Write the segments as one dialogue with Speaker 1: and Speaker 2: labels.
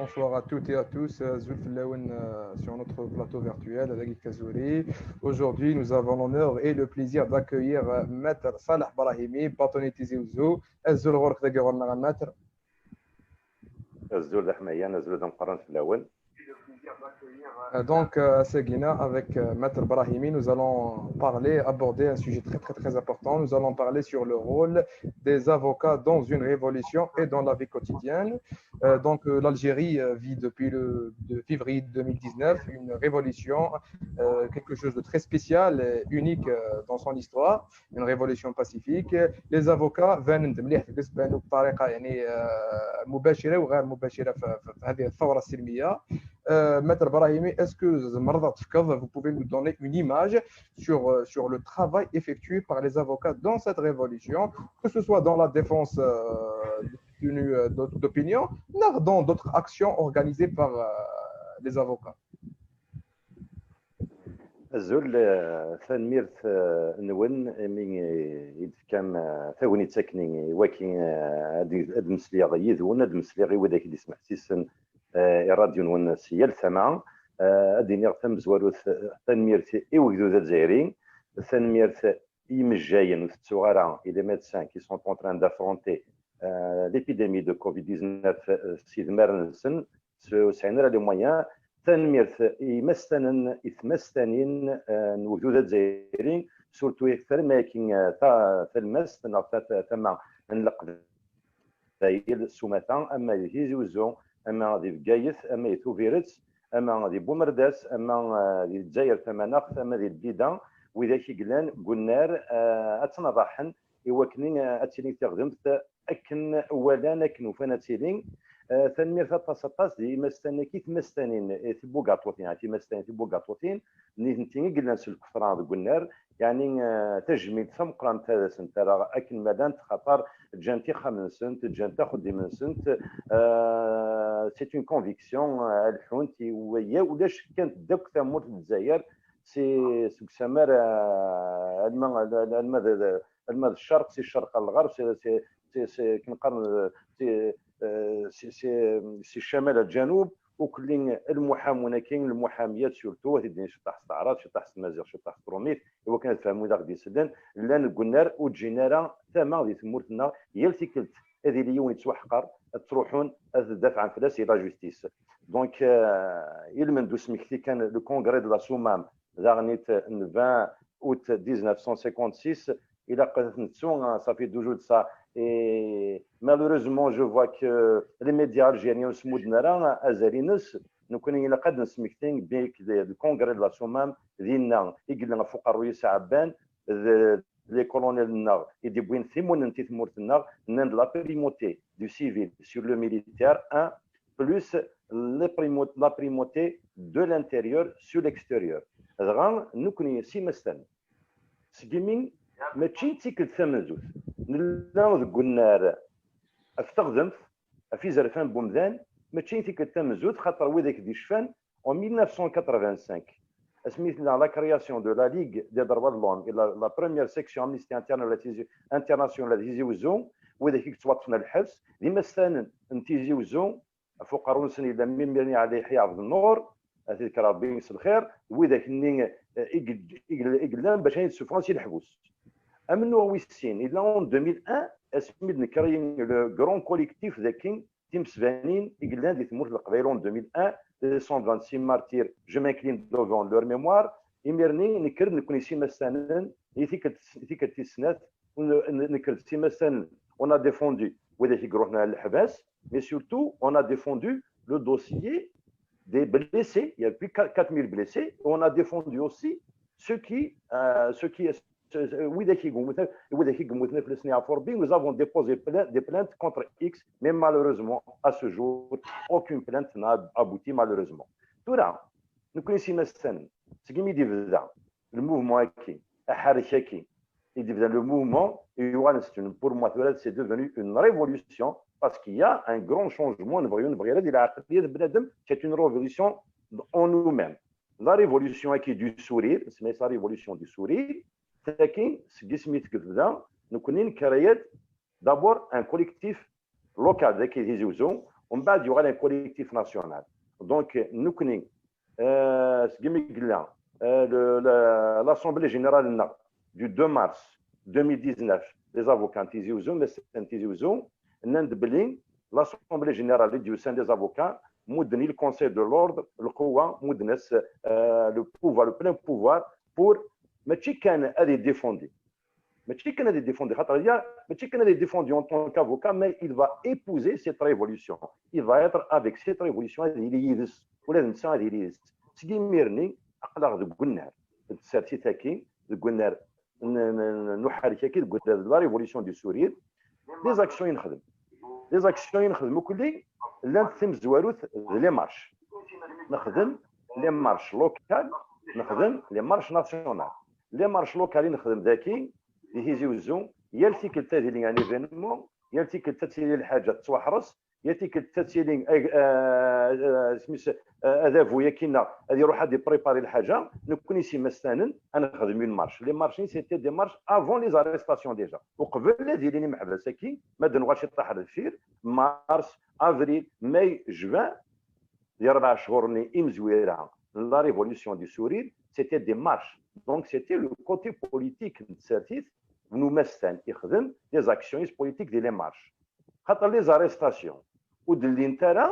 Speaker 1: bonsoir à toutes et à tous. Zulf Laouen sur notre plateau virtuel avec Kazouri. Aujourd'hui, nous avons l'honneur et le plaisir d'accueillir Maître Salah Brahimi, bâtonnier Tizi Ouzou. Azul Ghork de Maître.
Speaker 2: الزول حمايان الزول مقارن في الاول.
Speaker 1: Donc, à Seguina, avec Maître Brahimi, nous allons aborder un sujet très important. Nous allons parler sur le rôle des avocats dans une révolution et dans la vie quotidienne. L'Algérie vit depuis de février 2019 une révolution, quelque chose de très spécial et unique dans son histoire, une révolution pacifique. Les avocats viennent بطريقة يعني مباشرة وغير مباشرة في هذه الثورة السلمية. Maître Brahimi, est-ce que vous pouvez nous donner une image sur le travail effectué par les avocats dans cette révolution, que ce soit dans la défense d'opinion, ou dans d'autres actions organisées par les avocats?
Speaker 2: الزول ثانمير نون من يدفكام ثاوني تسكني ولكن هاد مسلي غيد هو هاد مسلي غي وداك اللي سمع سيسن الراديو نون سيال سمع اديني ثم زوارو ثانمير ايوغدو ذا الجزائريين ثانمير يمجاين وتسوغارا اي لي ميدسان كي سون en train d'affronter l'épidémie de Covid-19 سيد مارنسن سعينا لي مويان تنمير يمستنن يتمستنين وجود الجزائريين سورتو فرماكين تلمس تما نلقب دايل سوماتا اما يجي وزو اما دي بقايث اما يثوفيرت اما دي بومرداس اما دي الجزائر ثمانخ اما دي البيدان واذا كي قلان قلنار اتنضحن يوكنين اتيلين تخدمت اكن اولا اكن وفاناتيلين ثانمير ثاطاس دي مستنى كي تمستنين تبوغاطوتين يعني تمستنين تبوغاطوتين نتي قلنا سلك فران قلنا يعني تجميل ثم قران هذا سنت راه اكن مدان خطر جانتي خمن سنت جانتا خدي من سنت سي اون كونفيكسيون الحونتي ويا ولاش كانت داك ثمور الجزائر سي سمار الماء الشرق سي الشرق الغرب سي كنقارن سي الشمال الجنوب وكلين المحامون كاين المحاميات سورتو هذه شي تحت الاعراض شي تحت المزيغ شي تحت الروميت هو كان فهموا داك دي سدان لا نقولنا وتجينا راه ثما دي ثمورتنا هي التيكلت هذه اللي يوم يتوحقر تروحون تدافع عن فلاس لا جوستيس دونك يلمن دوس مكتي كان لو كونغري دو لا سومام داغنيت 20 août 1956 il a présenté ça fait 2 jours de ça. Et malheureusement, je vois que les médias algériens se moudnara azalines nous connaissons la cadre smicting bien que le congrès de la Sommam vient يقلنا فوق الرئيس عبان les colonels nord et des bouins thimon انت mortnar nan la primauté du civil sur le militaire 1 plus la primauté de l'intérieur sur l'extérieur. nous connaissons si مثلا سكيمين ماشي تيكل ثمنزوث نلاوذ قلنا افتخدمت في زرفان بومدان ماشي تيكل ثمنزوث خاطر وذاك دي شفان en 1985 اسميتنا لا كرياسيون دو لا ليغ دي دروا لون لا بروميير سيكسيون امنيستي انترناسيونال تيزي وزون وذاك توطفنا الحبس ديما ستان نتيزي وزون فوق رونسن الى ميمرني عليه حياض النور هذيك ربي الخير وذاك ني اقلان باش يتسفرونسي الحبوس امنو ويسين الى 2001 اسميت نكري لو غران كوليكتيف ذاكين تيم سفانين اقلان دي تموت القبائل 2001 126 مارتير جو مانكلين دوفون لور ميموار يمرني نكر نكون سيما سنن يثيك التسنات نكر سيما سنن on a défendu وذاك يروحنا للحباس mais surtout on a défendu le dossier des blessés, il y a plus 4000 blessés. On a défendu aussi ceux qui nous avons déposé des plaintes contre X, mais malheureusement, à ce jour, aucune plainte n'a abouti, malheureusement. Tout là, nous connaissons ce qui me dit le mouvement qui le mouvement, pour moi, c'est devenu une révolution parce qu'il y a un grand changement. C'est une révolution en nous-mêmes. La révolution qui est du sourire, c'est la révolution du sourire. Nous connaissons d'abord un collectif local, ومن بعد يوغا ان كوليكتيف ناسيونال. دونك نكني كيما قلنا l'Assemblée générale du 2 mars 2019 les avocats تيزيوزو مثلا تيزيوزو نندبلين l'Assemblée générale des avocats مدني le conseil de l'ordre القوه مدنس le pouvoir le plein pouvoir pour ماشي كان هذه ديفوندي ماشي كان هذه ديفوندي خاطر هي ماشي كان هذه ديفوندي en tant qu'avocat mais il va épouser cette révolution il va être avec cette révolution هذه اللي يدس ولا نسى هذه اللي يدس سكيميرني اقلق ذوك النهار تسارتي تاكي ذوك النهار نحرك كي ذوك لا ريفوليسيون دي سوريا لي زاكسيون نخدم لي زاكسيون نخدمو كلي لا ثم زواروث لي مارش نخدم لي مارش لوكال نخدم لي مارش ناسيونال لي مارش لوكال نخدم ذاكي يهزوزو يا التيكلتا ديال ان ايفينمون يا التيكلتا ديال الحاجه تواحرس يا التيكلتا ديال سميت هذا فويا كينا غادي يروح غادي بريباري الحاجه نكون يسي مستانن انا نخدم اون مارش لي مارشين سيتي دي مارش افون لي زاريستاسيون ديجا وقبل ديالي محبسه كي ما دنواش يطيح الفير مارس افريل ماي جوان ديال 4 شهور ني مزويره لا ريفوليسيون دي سوريل سيتي دي مارش دونك سيتي لو كوتي بوليتيك نتساتيت نمثل يخدم لي زاكسيونيست بوليتيك ديال لي مارش خاطر لي زاريستاسيون ودلين ترى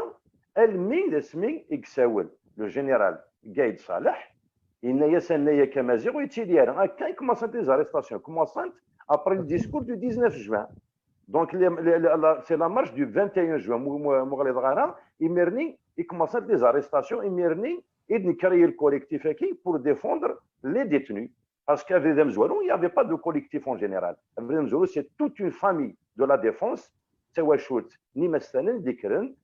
Speaker 2: المين اسمي اكساول لو جينيرال قايد صالح ان يسنيا كمازيغ ويتيليار هكا كومونسانت لي زاريستاسيون كومونسانت ابري الديسكور دو 19 جوان دونك سي لا مارش دو 21 جوان مغلظ غارة يمرني يكومونسانت لي زاريستاسيون يمرني إذن كريي الكوليكتيف هكي بور ديفوندر لي ديتنus parce qu'à Védemzoualou, il n'y avait pas de collectif en général. À Védemzoualou, c'est toute une famille de la défense. C'est Wachout, Nimastanen, Dikren,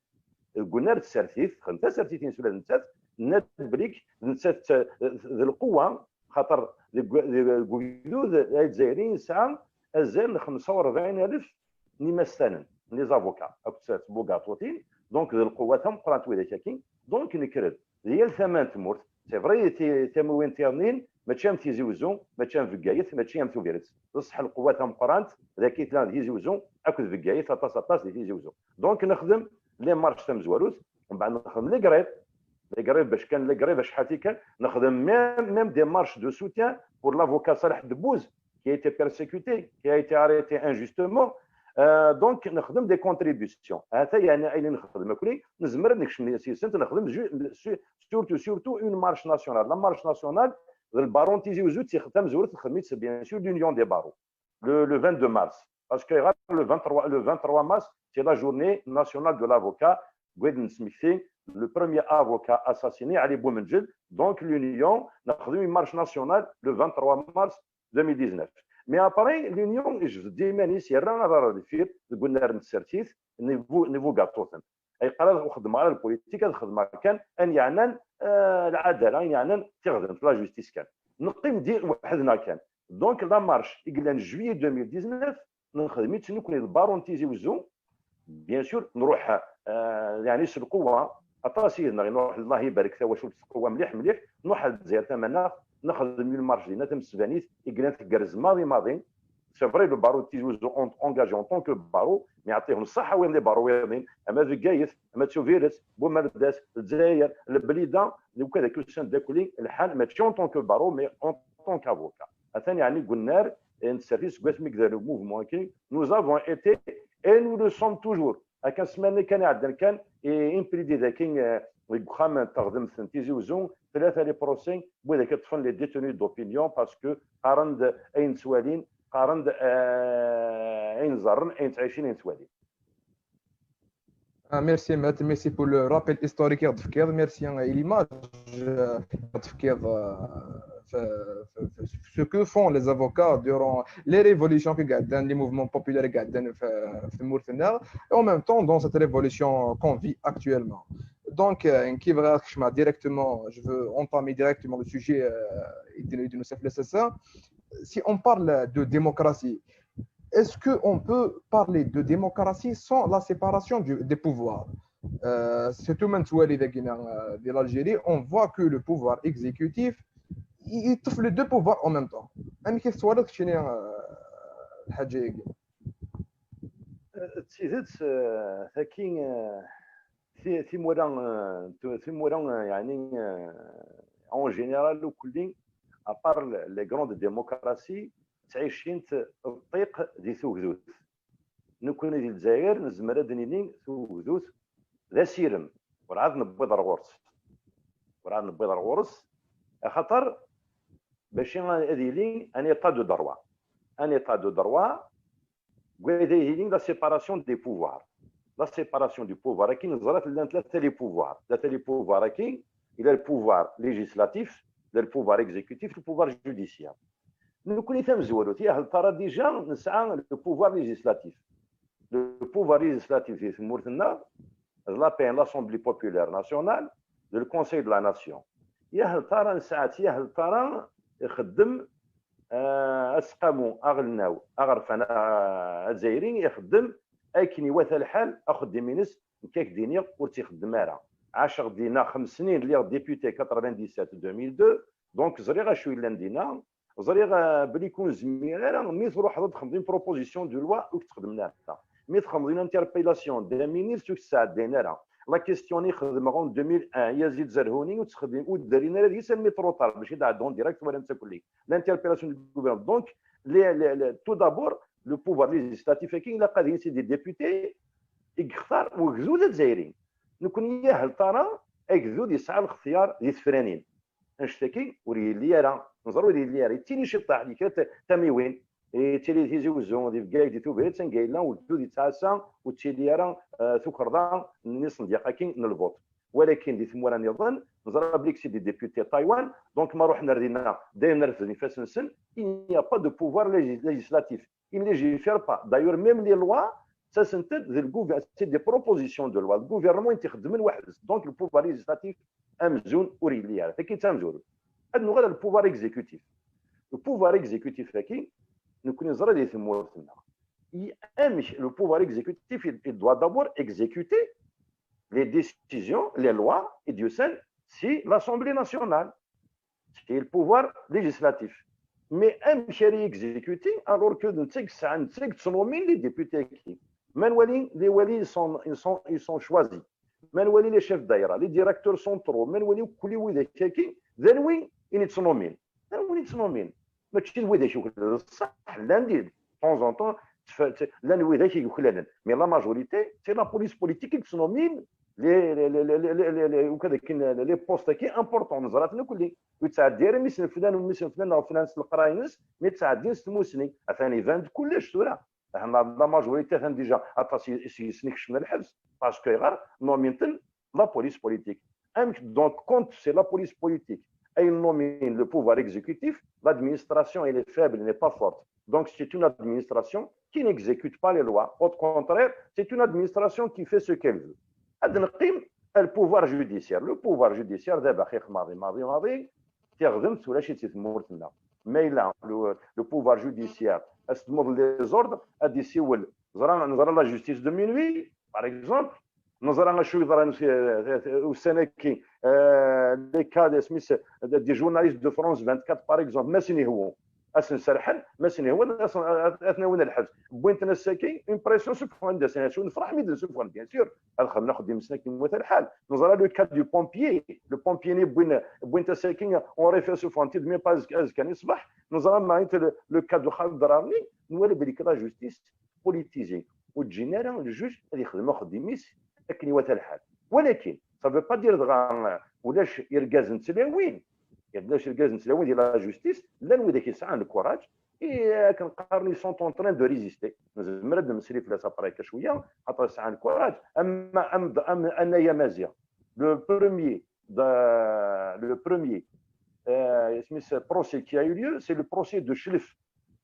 Speaker 2: Gunnar Sertif, Khanta Sertif, Insulan Ntsat, Netbrik, Ntsat, القوة خاطر الجدود الجزائريين ساعة أزال 45,000 نيمستانن لي زافوكا أكتسات بوغاتوتين دونك القوة تم قرات ويدا كاكين دونك نكرد ديال ثمان تمورت سي فري تموين تيرنين ماشي ام تيزوزو ماشي ام فكايت ماشي ام توفيرت بصح القوه تم قرانت ذاك تلان يزوزو اكد فكايت اطاس اطاس يزوزو دونك نخدم لي مارش تم زوالوت ومن بعد نخدم لي قريب باش كان لي قريب باش حاتي كان نخدم ميم دي مارش دو سوتيان بور لافوكا صالح دبوز qui a été persécuté qui a été arrêté injustement دونك نخدم دي كونتريبيسيون هذا يعني اين نخدم كلي نزمر نكشم سيسنت نخدم سورتو اون مارش ناسيونال لا مارش ناسيونال البارون تيزي وزوت تيخدم زورت الخميس بيان سور لونيون دي بارو le 22 mars parce que le 23 mars c'est la journée nationale de l'avocat Gwen Smithing le premier avocat assassiné Ali Boumenjel donc l'union نخدم une marche nationale le 23 mars 2019 mais après l'union je dis ماني سيرنا راه الفير قلنا نسرتيت نيفو غاتوثن اي قرار وخدم على البوليتيك الخدمه كان ان يعنن العداله يعنن تخدم لا جوستيس كان نقيم ديال وحدنا كان دونك لا مارش يقلن جويي 2019 نخدم نكون البارون تيزي وزو بيان سور نروح يعني القوه اطاسينا نروح الله يبارك ثوا شوف القوه مليح نروح للجزائر ثمنها نخدم المارش ديالنا تم السبانيت يقلن تكرز ماضي سي فري لو بارو تيزوزو اونجاجي اون طونك بارو ما يعطيهم الصحه وين لي بارويين اما فكايت اما تشوفيرس بومرداس الجزائر البليده وكذا كلشان داكولي الحال ماشي اون طونك بارو مي اون طونك افوكا ثاني يعني قلنا السيرفيس كواس ميكدا لو موفمون كي نوز افون ايتي اي نو لو سوم توجور كان سمعنا كان عندنا كان امبريدي ذاكين الخام تخدم تيزي وزون ثلاثه لي بروسين بوذاك كتفن لي ديتوني دوبينيون باسكو قارند اين سوالين قارند اين زرن اين تعيشين اين سوالين
Speaker 1: Merci, Matt. Merci pour le rappel historique de Fkir. Merci à l'image de Fkir, ce que font les avocats durant les révolutions que gagnent les mouvements populaires gagnent في مورثنا et en même temps dans cette révolution qu'on vit actuellement. Donc, directement, je veux entamer directement le sujet de nos nécessaire. Si on parle de démocratie, est-ce qu'on peut parler de démocratie sans la séparation des pouvoirs? Surtout maintenant de l'Algérie, on voit que le pouvoir exécutif, il touche les deux pouvoirs en même temps. Qu'est-ce que tu as
Speaker 2: تزيد ثاكين ثمورا يعني اون جينيرال وكلين ابار لي غروند ديموكراسي تعيشين الطيق دي ثوثوث نكون ديال الجزائر نزمر دنينين ثوثوث ذا سيرم ورعاد نبيض الغورس خاطر باش هذه لين ان ايطا دو دروا وهذه لا سيباراسيون دي بوفوار لا سيباراسيون دو بوفوار كاين نظرات لان ثلاثه لي بوفوار كاين الى البوفوار ليجيسلاتيف البوفوار اكزيكوتيف البوفوار جوديسيال نكون تمزولو هل ترى ديجا نسعى لو بوفوار ليجيسلاتيف في ثمورتنا لا بين لاسومبلي بوبولير ناسيونال لو كونساي دو لا ناسيون هل ترى نسعى هل ترى يخدم اسقامو اغلناو اغرفنا الجزائريين يخدم اكني وثا الحال اخذ دي مينيس كيك دينيا ورتي خدم راه 10 دينا 5 سنين اللي ديبيوتي 97 2002 دونك زريغه شويه لندينا زريغه بلي يكون زميره مي تروح تخدم بروبوزيسيون دو لوا وتخدمنا مي تخدم انتربيلاسيون دي مينيس ساعد دينا لا كيستيوني خدمهم 2001 يزيد زرهوني وتخدم ودارينا هذه سمي تروطار باش يدعون ديريكت ولا انت كلي لانتربيلاسيون دو غوفرن دونك تو دابور لو بوفوار ليجيسلاتيف كاين لا قادرين سي دي ديبيوتي يختار وغزود الجزائريين نكون هل ترى اكزود يسعى الاختيار ديال الفرانين نشتكي وري لي راه نظروا لي راه تيني شي طاح لي تامي وين تيلي تيجي وزون دي بكاي دي تو بيت سنقايلا ودو دي تاسا وتيلي راه ثكردا نيس نديقاكين نلفوت ولكن دي ثمورا نظن نظرا بليك سي دي ديبيوتي تايوان دونك ما روحنا ردينا دايما نرفد فاس نسن il n'y a pas de pouvoir législatif il ne légifère pas d'ailleurs même les lois ça s'intègre le gouvernement c'est des propositions de loi le gouvernement يتخدم واحد donc le pouvoir législatif امزون اوريليا فكي تامزون انه غير البوفوار اكزيكوتيف البوفوار اكزيكوتيف كاين نكون نزرا دي ثمورتنا امش le pouvoir exécutif il doit d'abord exécuter les décisions les lois et Dieu seul c'est l'Assemblée nationale c'est le pouvoir législatif mais امش exécuter alors que نتسق تصنومين les députés qui منولين les ولي ils sont choisis منولي les chefs d'ailleurs les directeurs centraux منولي كل وذا كاين ذنوي يتصنومين ماشي وذا شو صح لا ندير طون ان طون لا وذا شي يخلل مي لا ماجوريتي سي لا بوليس بوليتيك يتصنومين لي وكذا كاين لي بوست كي امبورطون نزراتنا كلي وتساعد داير ميسن فلان وميسن فلان فلان القراينس مي تساعدين ستموسني ثاني فاند كلش تورا حنا لا ماجوريتي ثان ديجا اطاسي سنيك شمن الحبس باسكو غير نومينتن لا بوليس بوليتيك دونك كونت سي لا بوليس بوليتيك اي نومين لو بوفوار اكزيكوتيف l'administration elle est faible elle n'est pas forte donc c'est une administration qui n'exécute pas les lois au contraire c'est une administration qui fait ce qu'elle veut هذا نقيم البوفوار جوديسيير لو بوفوار جوديسيير دابا خيخ ماضي تخدم ولا شي تمورتنا مايلا لو بوفوار جوديسيير استمر لي زوردر غادي يسول نظرا لا جوستيس دو مينوي باغ اكزومبل نظرا شو يظهر والسنه كي لي كاد سميس دي جورناليست دو فرانس 24 باغ اكزومبل ما سني هو اسن سرحل ما سني هو اثنا وين الحبس بوينت انا ساكي امبرسيون سوف عند سنه شو نفرح ميد سوف بيان سور هذا ناخذ دي مساكن مثل الحال نظرا لو كاد دو بومبيي لو بومبيي بوينت ساكين اون ريفير سوف انت مي باز كان يصبح نظرا ما لو كاد خالد درارني نولي بليك لا جوستيس بوليتيزي والجينيرال الجوج اللي يخدم خديميس اكني وثا الحال ولكن صافي با دير دغا ولاش يركاز نتلاوين يدلاش يركاز نتلاوين ديال لا جوستيس لا نوي داك يسعى الكوراج كنقارني سون اون تران دو ريزيستي مرد نسري في لاصا بريكا شويه خاطر يسعى الكوراج اما انايا مازيا لو بروميي سميت بروسي كي a eu lieu c'est le procès de Chlif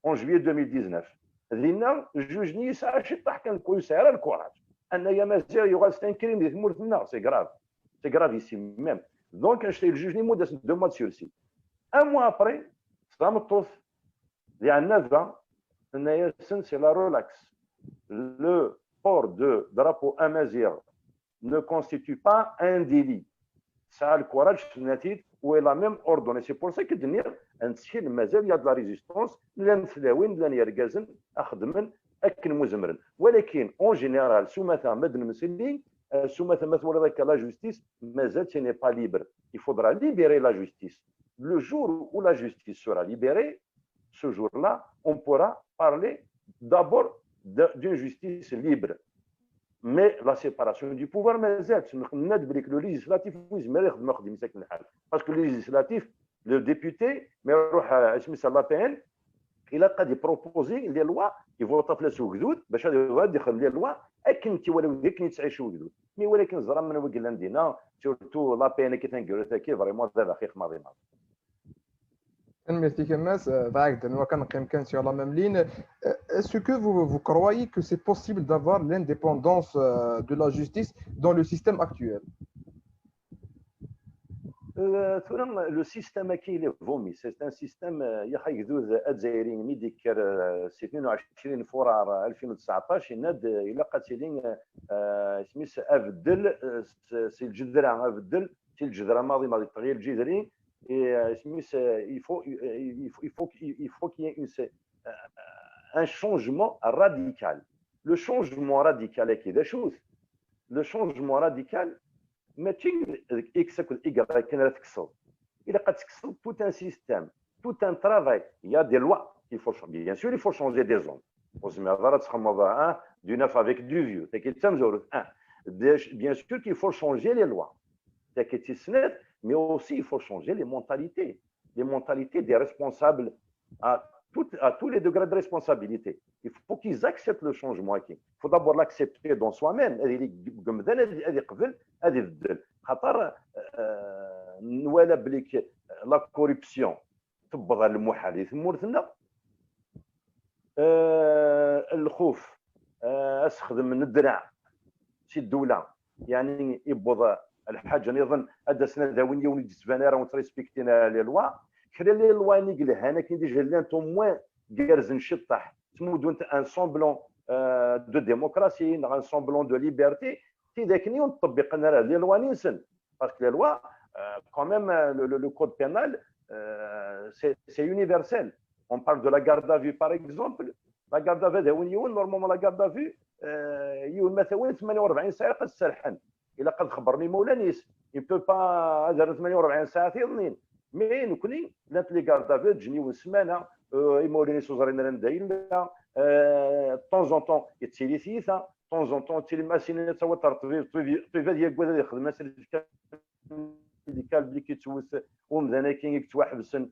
Speaker 2: en juillet 2019 ذينا جوج نيس عاشي طاح كان كويس على الكوراج انايا مازيا يغال ستانكرين ديال مورتنا سي غرافيسيم ميم دونك نشتي الجوج ني موداس 2 mois de sursis un mois après صامطوث لان نافا انايا سن سي لا ريلاكس le port de drapeau amazigh ne constitue pas un délit سعى الكوراج نتيت ولا ميم اوردوني سي بور سا كدنيا نتسكين مازال يا د لا ريزيستونس لا نثلاوين لا يركازن اخدمن اكن مزمرن ولكن اون جينيرال سو مثلا مدن مسلين la justice, mais elle n'est pas libre. Il faudra libérer la justice. Le jour où la justice sera libérée, ce jour-là, on pourra parler d'abord d'une justice libre. Mais la séparation du pouvoir, le législatif, parce que le législatif, le député, il a proposé les lois, il va تطلع سوق جدود باش يدخل لي لوا اكن تي ولو ذيك نتعيشوا جدود مي ولكن زرا من وقل عندنا سورتو لا بين كي تنقولوا تاكي فريمون دابا خيخ ماضي
Speaker 1: Merci Kemas. Sur la même ligne, est-ce que vous croyez que c'est possible d'avoir l'indépendance de la justice dans le système actuel?
Speaker 2: Le système qui est vomi, c'est un système يحيدوه الجزائريين مي ديك 22 فبراير 2019 يناد الى قاتلين سميت افدل سي الجدران افدل سي الجدران ماضي التغيير الجذري سميت il faut qu'il y ait un changement radical. Le changement radical est quelque chose. Le changement radical ماشي اكس ايكغ كان تكسر الا قد تكسر tout un système tout un travail il y a des lois il faut bien sûr il faut changer des zones وزعما هضره تخمض du neuf avec du vieux تاكيت تمزور bien sûr qu'il faut changer les lois تاكيت سنات mais aussi il faut changer les mentalités des responsables à tous les degrés de responsabilité. Il faut qu'ils acceptent le changement. Il faut d'abord l'accepter dans soi-même. La corruption تبغى المحال يثمرتنا الخوف استخدم من الدرع شي الدوله يعني يبغى الحاجه نظن هذا سنه داوينيه ونجسبانا راه ونتريسبكتينا لي لوا كرا لي لوا نيقله انا كي ديجا لانتو موان كارزن شطح تمودون ان سومبلون دو ديموكراسي ان سومبلون دو ليبرتي تي ذاكني ونطبق انا لي لوا ننسن باسكو لي لوا quand même le code pénal c'est universel. On parle de la garde à vue par exemple. La garde à vue normalement la garde à vue يون مثلا 48 ساعه قد تسرحن الا قد خبرني مولانيس il peut pas هذا 48 ساعه تيضنين مي نكوني لانت لي غارد افو تجني وسمانه يمولاني سوزرين ندايلا طون زون طون يتسيلي ثيثا طون زون طون تيلي ماشين توتر طيفا ديال كوادا يخدم ديكال بلي كيتوث ومزانا كاين يتوحبسن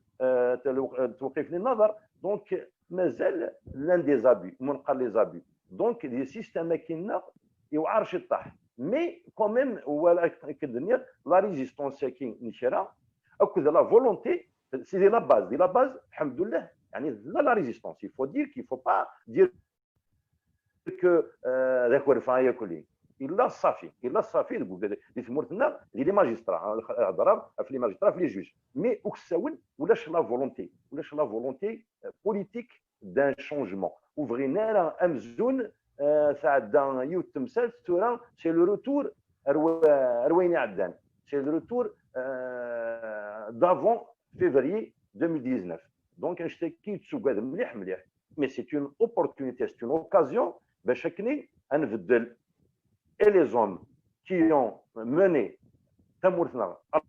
Speaker 2: توقيف للنظر دونك مازال لان دي زابي منقل لي زابي دونك لي سيستيم كاينه يوعر شي طاح مي كوميم هو كدنيا لا ريزيستونس كاين نشرا اكو لا فولونتي سي لا باز الحمد لله يعني لا ريزيستونس il faut dire qu'il faut pas dire que ذاك ورفايه كلي الا الصافي اللي ثمرتنا لي ماجسترا هضره في لي ماجسترا في لي جوج مي اوكساون ولاش لا فولونتي بوليتيك دان شونجمون وفغينا راه امزون ساعدا يو التمثال ستورا سي لو روتور رويني عدان سي لو روتور دافون فيفري 2019 دونك نشتكي تسوق هذا مليح مي سي اون اوبورتونيتي سي اون اوكازيون باش هكني نبدل et les hommes qui ont mené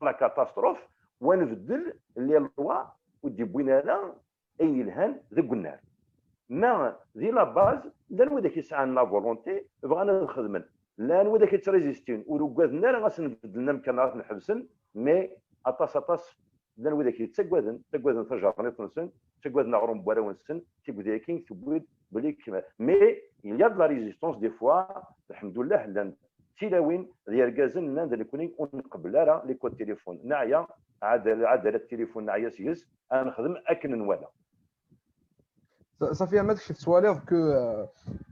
Speaker 2: la catastrophe ونبدل لي لوا ودي بوينانا اي الهان ذوك النار ما ذي لا باز لا نودا كيسعى لا فولونتي بغانا نخدمن لا نودا كيتريزيستين ورقاد النار غاس نبدلنا مكان غاس نحبسن مي اطاس لا نودا كيتسكوادن فجرني تنسن تسكوادنا غروم بوالا ونسن تيبدا كين تبويد بلي كما مي il y a de la résistance des fois الحمد لله لان تيلاوين ديال كازن نان اللي كوني نقبل راه لي كود تليفون نعيا عاد التليفون نعيا سيس نخدم اكن نوالا.
Speaker 1: Ça fait un mètre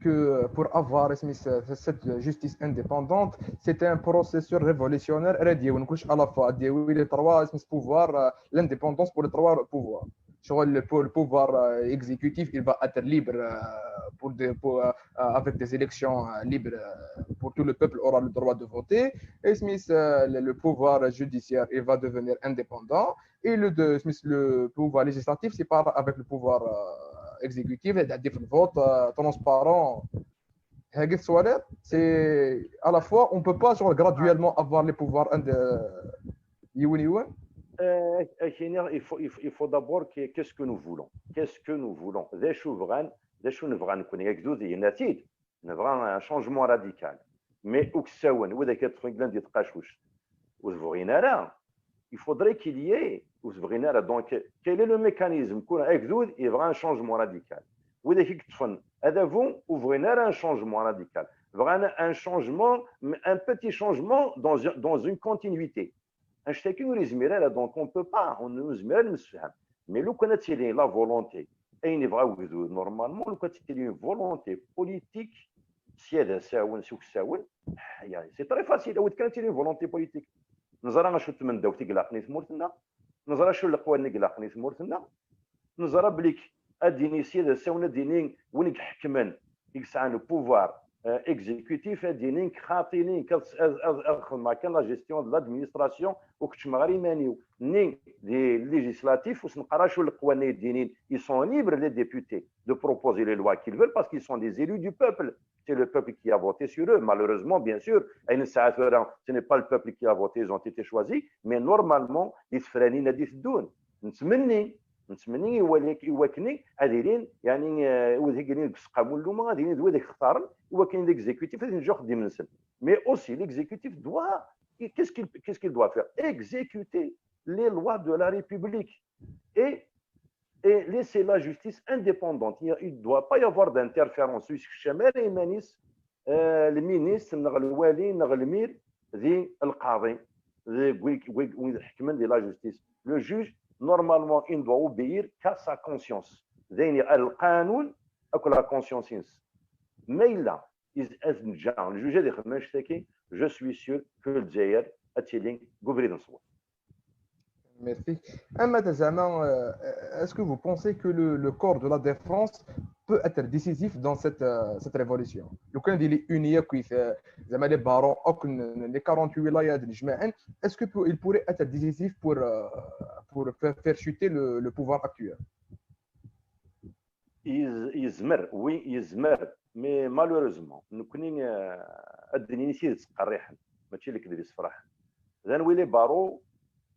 Speaker 1: que pour avoir cette justice indépendante, c'était un processus révolutionnaire. À la fois, les trois pouvoirs, l'indépendance pour les trois pouvoirs. Pour le pouvoir exécutif, il va être libre avec des élections libres pour tout le peuple aura le droit de voter. Et le pouvoir judiciaire, il va devenir indépendant. Et le pouvoir législatif, c'est pas avec le pouvoir exécutif, c'est-à-dire le vote transparent. Hagit Soalet, c'est à la fois, on ne peut pas genre, graduellement avoir les pouvoirs Yuan.
Speaker 2: Il faut d'abord qu'est-ce que nous voulons. Qu'est-ce que nous voulons des souverains, des souverains connaît un changement radical. Mais où que ça ou des quatre glandes de tâchouche. Il faudrait qu'il y ait donc quel est le mécanisme qu'on a il y aura un changement radical. Où des qui font adavon ouvrir un changement radical. Vraiment un changement, un petit changement dans une continuité. Donc on ne peut pas, on nous mais le connaît la volonté. Et il va normalement le connaît une volonté politique. C'est très facile. Où est une volonté politique? نزرع شو تمن دوتي قلاقني ثمورتنا نزرع شو القوانين قلاقني ثمورتنا نزرع بليك اديني سيده ساونا دينين وين حكمن يسعى لو بوفوار اكزيكوتيف ادينين خاطينين كما كان لا جيستيون دو لادمينستراسيون وكتش مغاري مانيو ني دي ليجيسلاتيف وسنقرا شو القوانين الدينين ils sont libres les députés de proposer les lois qu'ils veulent parce qu'ils sont des élus du peuple. C'est le peuple qui a voté sur eux. Malheureusement, bien sûr, ce n'est pas le peuple qui a voté, ils ont été choisis, mais normalement, ils se freinent نتمنى يوكني هذين يعني وذيك قاموا لهم هذين ذو ذيك اختار وكاين ليكزيكوتيف هذين جو خدي من سن mais aussi l'exécutif doit qu'est-ce qu'il doit faire exécuter les lois de la République et laisser la justice indépendante. Il ne doit pas y avoir d'interférence. Le ministre, le wali, le mir, le qadi, de la justice. Le juge, normalement, il ne doit obéir qu'à sa conscience. La conscience. Mais là, le juge dit je suis sûr que le Djaïr a tiré gouvernance.
Speaker 1: Merci. Est-ce que vous pensez que le corps de la défense peut être décisif dans cette révolution? Le cas des unis les barons, les 48 wilayas de l'Ijma'an, est-ce qu'il pourrait être décisif pour faire chuter le pouvoir actuel?
Speaker 2: Oui, mais malheureusement, nous connaissons الدنيا تقريحا ماشي اللي كذب يصفرح. ذن ويلي بارو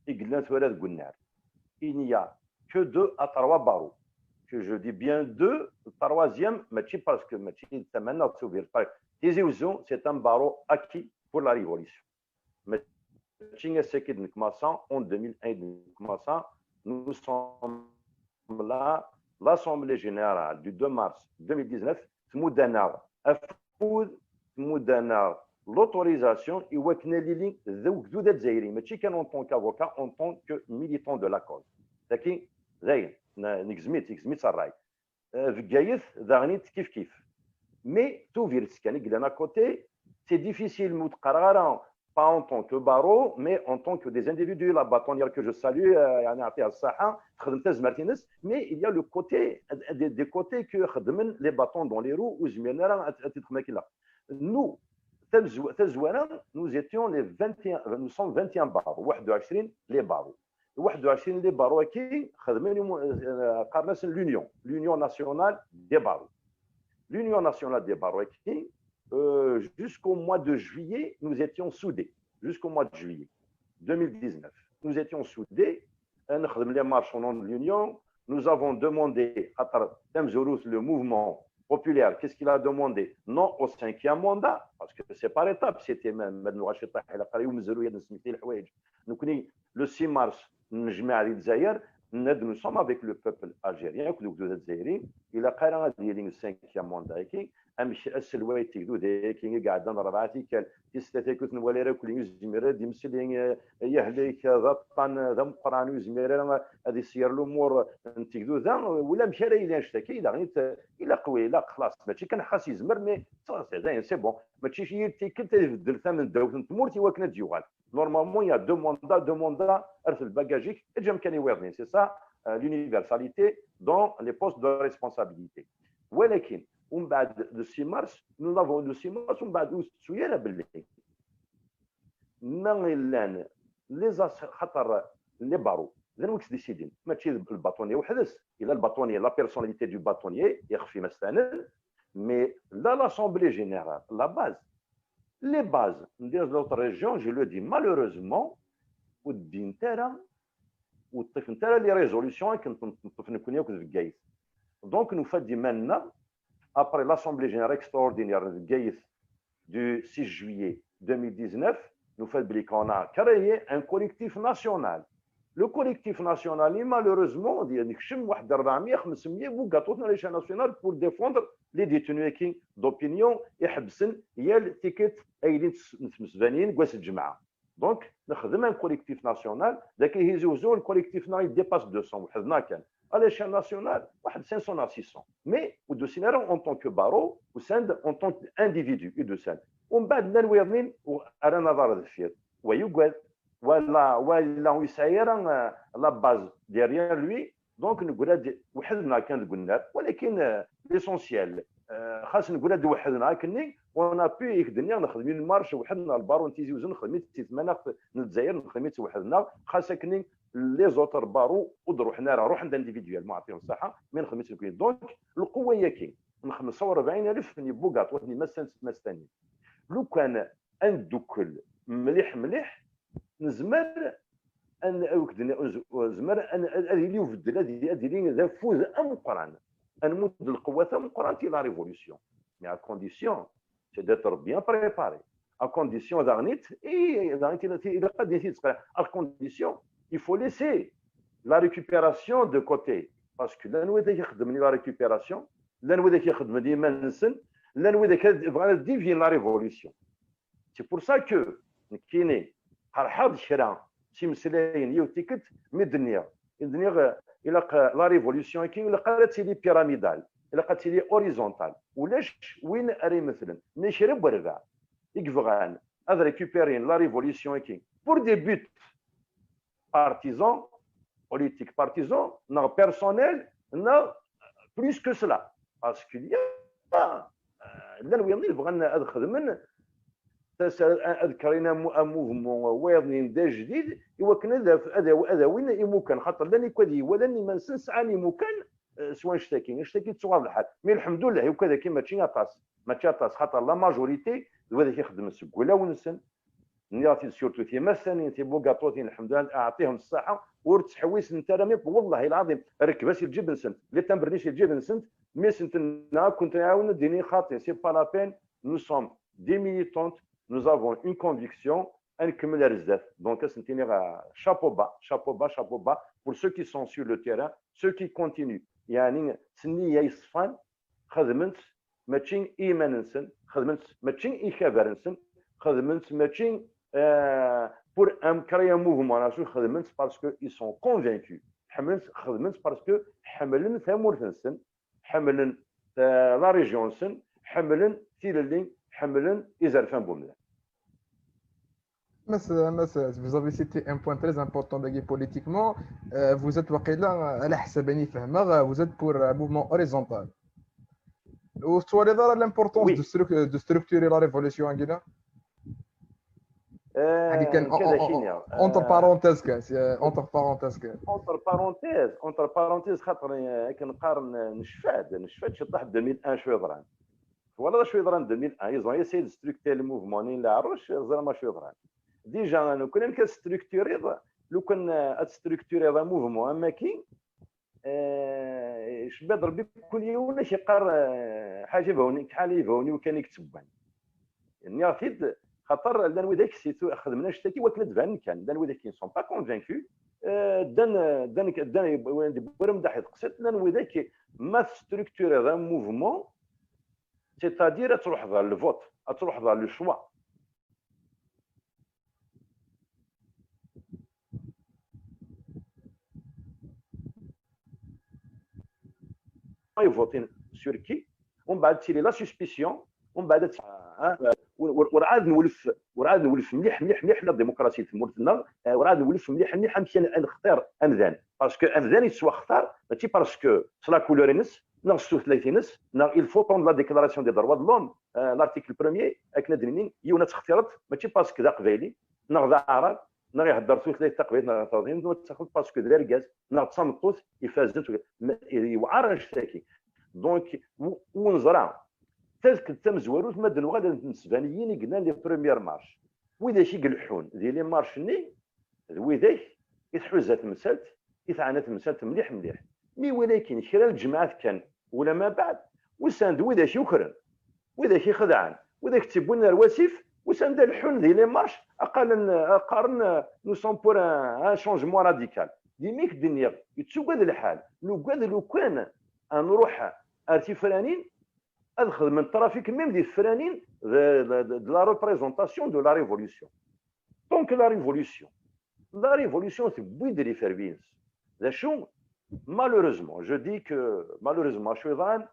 Speaker 2: il n'y a que 2 à 3 barreaux. Que je dis bien 2, le troisième, parce que c'est un barreau acquis pour la révolution. En 2001, nous sommes là, l'Assemblée générale du 2 mars 2019, l'autorisation et en tant qu'avocat, en tant que militant de la cause. Mais tout d'un côté, c'est difficile, pas en tant que barreau, mais en tant que des individus. La bâtonnière que je salue, mais il y a le côté, des côtés que les bâtons dans les roues, nous, nous étions les 21, nous sommes 21 barreaux, 21 les barreaux. 21 les barreaux qui l'Union nationale des barreaux. L'Union nationale des barreaux qui, jusqu'au mois de juillet, nous étions soudés. Jusqu'au mois de juillet 2019, nous étions soudés. Les marches au nom de l'Union. Nous avons demandé à le mouvement populaire, qu'est-ce qu'il a demandé? Non au 5e mandat, parce que c'est par étapes. C'était même le 6 mars, nous sommes avec le peuple algérien, il a 5e mandat. السلويتي ذي كي قاعد نربعتي كان تستثكت نولي راه كل يزمير دي مسلين يهليك ضطن ذم قران يزمير هذه سير الامور نتيذو ذا ولا مشى الى نشتكي الى قوي لا خلاص ماشي كان حاس يزمر مي سي بون ماشي شي كنت تبدل ثمن داوت تمورتي وكنا تجيوال نورمالمون يا دو موندا ارث الباجاجيك اجا كان يوردني سي سا l'universalité dans les postes de responsabilité ولكن ومن بعد le 6 mars nous avons le 6 mars ومن بعد شويه باللي ما لي خطر لي بارو لان وكس ديسيدين ماشي الباطوني وحدث الى الباطوني لا بيرسوناليتي دو باطوني يخفي مثلا Mais là, l'Assemblée générale, la base, les bases dans d'autres régions, je le dis malheureusement, والدين تاعنا والطفل تاعنا لي ريزوليسيون كنت الطفل نكون في الجايز دونك نفدي مالنا après l'Assemblée générale extraordinaire de Gaïs du 6 juillet 2019, nous faisons qu'on a créé un collectif national. Le collectif national, malheureusement, il y a des national pour défendre les détenus d'opinion et il y a le ticket donc, nous avons un collectif national, le collectif national dépasse 200. À l'échelle nationale, 500 à 600. Mais, en tant que barreau, en tant qu'individu, on va nous la base derrière lui. Donc, nous l'essentiel. on a pu نخدم المارش وحدنا البارو نتيزي وزن خدمت تيتمنى نتزاير نخدمت وحدنا خاصه كني لي زوتر بارو ودرو حنا راه روح عند انديفيدوال ما عطيهم الصحه من خدمت كاين دونك القوه هي كاين من 45000 ني بوغات وثني مستني لو كان اندوكل مليح نزمر ان زمر ان هذه اللي يفدل هذه اللي فوز ام قران نمد القوه ام قران تي لا ريفولوسيون mais à condition c'est d'être bien préparé à condition à condition il faut laisser la récupération de côté parce que là nous يخدم la récupération là nous يخدم ديما نسن là nous devient la révolution c'est pour ça que كاينين حرحاض شرا شي مسلاين يوتيكت مدنيا الى لا ريفولوسيون كاين ولا قالت لي بيراميدال الا قالت لي اوريزونتال ولاش وين اري مثلا نشرب وربع يكفغان هذا ريكوبيرين لا ريفولوسيون كاين بور دي بوت بارتيزان بوليتيك بارتيزان نا بيرسونيل نا بلوس كو سلا باسكو لا نويني بغا نخدم اذكرنا موفمون واضنين دا جديد يوكن هذا وين يمكن خاطر لاني كودي ولا ما نسنس عاني مكان سواء نشتكي تصواب الحال مي الحمد لله وكذا كيما ماشي طاس خاطر لا ماجوريتي هذا كيخدم السوق ولا ونسن نياتي سورتو في مثلا تي بوغاتوتين الحمد لله اعطيهم الصحه ورتحويس انت راه والله العظيم ركب سير جيب نسنت اللي تنبرنيش جيب نسنت مي سنتنا كنت نعاون ديني خاطي سي با لا بين نو سوم دي ميليتونت nous avons une conviction نكمل بزاف دونك سنتيني شابو با pour ceux qui sont sur le terrain ceux qui continuent يعني سنيه يصفان خدمت ماشي ايمان نسن خدمت ماشي ايكابر نسن خدمت ماشي pour un créer un mouvement ناشو خدمت parce que ils sont convaincus خدمت parce que حملن ثمور نسن حملن لا ريجيون نسن حملن تيلين حملن يزرفان بوملا.
Speaker 1: Vous avez cité un point très important politiquement. Vous êtes vous êtes pour un mouvement horizontal. Vous avez l'importance de structurer la révolution en Guinée. Entre parenthèses
Speaker 2: خاطر كنقارن نشفاد شي طاح 2001 شويه ضران ولا شويه ضران 2001 ils ont essayé de structurer le mouvement لا عروش زعما شويه ضران ديجا لو كنا كنستركتوري لو كان تستركتوري هذا موفمون اما كاين شباب ربي كل يوم يقار حاجه بوني شحال يبوني وكان يكتب يعني عرفت خاطر لان وداك سيتو خدمنا شتاكي وكلا دفان كان لان وداك كي سون با كونفانكو دان مدح يتقصد لان وداك ما ستركتوري هذا موفمون سيتادير تروح ذا الفوت تروح ذا لو شوا يفوتين سور كي ومن بعد تيري لا سسبيسيون ومن بعد ورعاد نولف مليح لا ديمقراطيه تمورتنا ورعاد نولف مليح نمشي نختار امذان باسكو امذان يسوا اختار ماشي باسكو سلا كولور نس نغسو 30 نس il faut prendre la déclaration des droits de l'homme l'article 1er اكنا درينين يونا تختارت ماشي باسكو ذا قبايلي نغ ذا عرب نغ يهضر سوت ثلاثه قبيل نغ تاخذ باسكو ذا ركاز نغ تصمتوت يفازت يوعر نشتاكي دونك ونزرع تم زواروت ما دنو غادا النسبانيين قلنا لي بريمير مارش وإذا شي قلحون ذي لي مارشني وذاك يتحوزات مسالت يتعانت مسالت مليح مليح مي ولكن خلال الجماعات كان ولا ما بعد وساند وذا شي يكرن وذا شي خدعان وذاك تبونا الواسف وساند الحون ذي لي مارش قارن نو سون بور ان شونجمون راديكال ديميك الدنيا يتسوى الحال لو كان نروح ارتي فرانين ادخل من الترافيك ميم دي فرانين de la représentation de la révolution. Donc la révolution c'est بويدري فيربينز ذا شو malheureusement je dis que malheureusement شويضان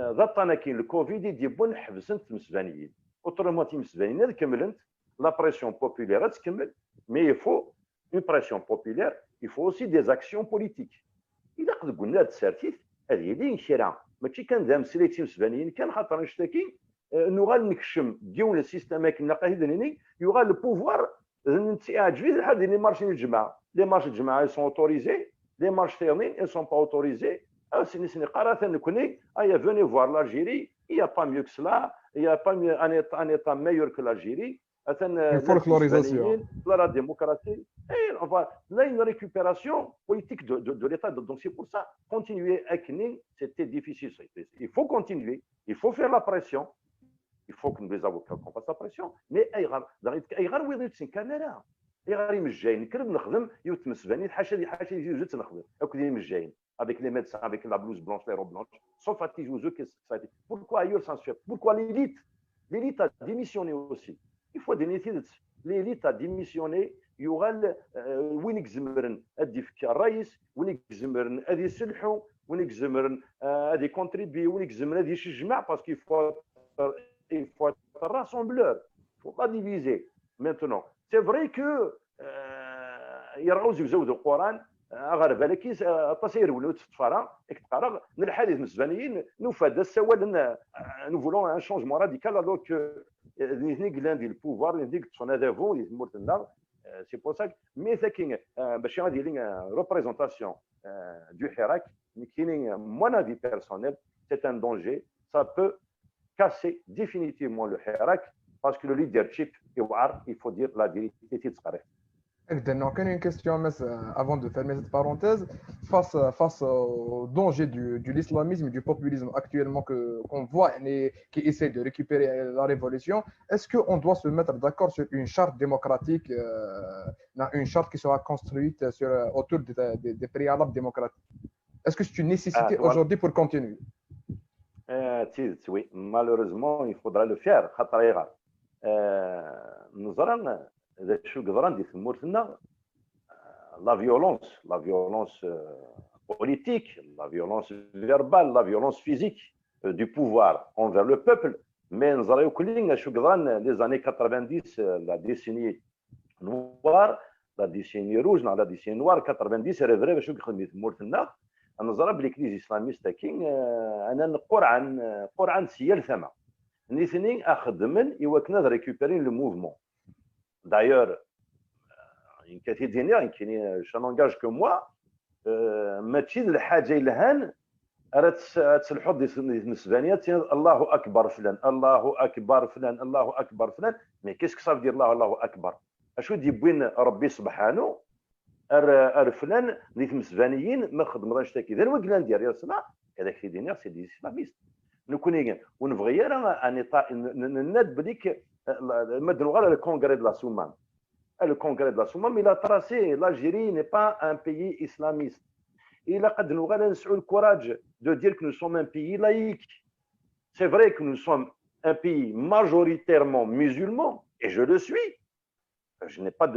Speaker 2: ضطنا كاين الكوفيد يديبون حبسنت المسبانيين اوترومون المسبانيين هذا كملت لا بريسيون بوبولير تكمل مي يفو اون بريسيون بوبولير يفو اوسي دي اكسيون بوليتيك الا قد قلنا هاد السارتيت هذه اللي نشرا ماشي كان ذا مسليتي مسبانيين كان خاطر نشتكي انه غنكشم ديون السيستم كنا قاعدين يوغا لو بوفوار نتعاجبي الحال ديال لي مارشي الجماعه لي مارشي الجماعه سون اوتوريزي لي مارش ثانيين اي سون با اوتوريزي سيني قرات نكوني ايا فوني فوار l'Algérie il y a pas mieux que cela il y a pas mieux un état meilleur que l'Algérie
Speaker 1: une folklorisation
Speaker 2: la démocratie et enfin là une récupération politique de l'état donc c'est pour ça continuer à Kning c'était difficile il faut continuer il faut faire la pression il faut que les avocats qu'on fasse la pression mais ايغار ويضيت سنكانرا ايغار مجاين نكرب نخدم يوتمسباني حاشا دي حاشا يجي جات نخدم هاك دي مجاين avec les médecins avec la blouse blanche les robes blanches sauf à qui joue pourquoi ailleurs ça se fait pourquoi l'élite a démissionné aussi il faut des initiatives l'élite a démissionné يغال وين يكزمرن ادي في الرئيس وين يكزمرن ادي يسلحوا وين يكزمرن ادي كونتريبي وين يكزمرن ادي يشجع باسكو il faut être rassembleur il faut pas diviser maintenant c'est vrai que يرغوز يزودوا القران غير بالك التصير ولو تفرا اكثر من الحديث المسبانيين نفاد السوا لنا nous voulons un changement radical alors que نيك لاندي البوفوار نيك تصون هذا هو يمرتنا سي بور سا مي ثاكين باش غادي لي ريبريزونطاسيون دو حراك كاينين مون افي بيرسونيل سي ان دونجي ça peut casser définitivement le Hirak parce que le leadership il faut dire la vérité تتقرا.
Speaker 1: Donc, une question avant de fermer cette parenthèse, face au danger de l'islamisme et du populisme actuellement qu'on voit et qui essaie de récupérer la révolution, est-ce qu'on doit se mettre d'accord sur une charte démocratique, une charte qui sera construite autour des préalables démocratiques? Est-ce que c'est une nécessité aujourd'hui pour continuer?
Speaker 2: Oui, malheureusement, il faudra le faire. Nous aurons la violence politique, la violence verbale, la violence physique du pouvoir envers le peuple. Mais nous avons les années 90, la décennie noire, la décennie rouge, la décennie noire, 90, c'est vrai, nous avons les crises islamistes qui أنا قرعن سيال ثما نيثنين أخدمن يوكنا récupérer le mouvement. D'ailleurs, une quotidienne qui je n'engage que moi, ماشي الحاجة الهان تسلحوا دي النسبانيات الله أكبر فلان الله أكبر فلان الله أكبر فلان mais qu'est-ce que ça veut dire الله أكبر أشو يبين ربي سبحانه فلان اللي المسبانيين ما خدمناش تاكي ذا الوكلان ديال يا سمع هذاك في دينير سي دي اسلاميست نكون ونبغي انا ند بديك مدنو غير الكونغري دو لا سومان le congrès de la Soumam, il a tracé l'Algérie n'est pas un pays islamiste. Il a le courage de dire que nous sommes un pays laïque. C'est vrai que nous sommes un pays majoritairement musulman, et je le suis. Je n'ai pas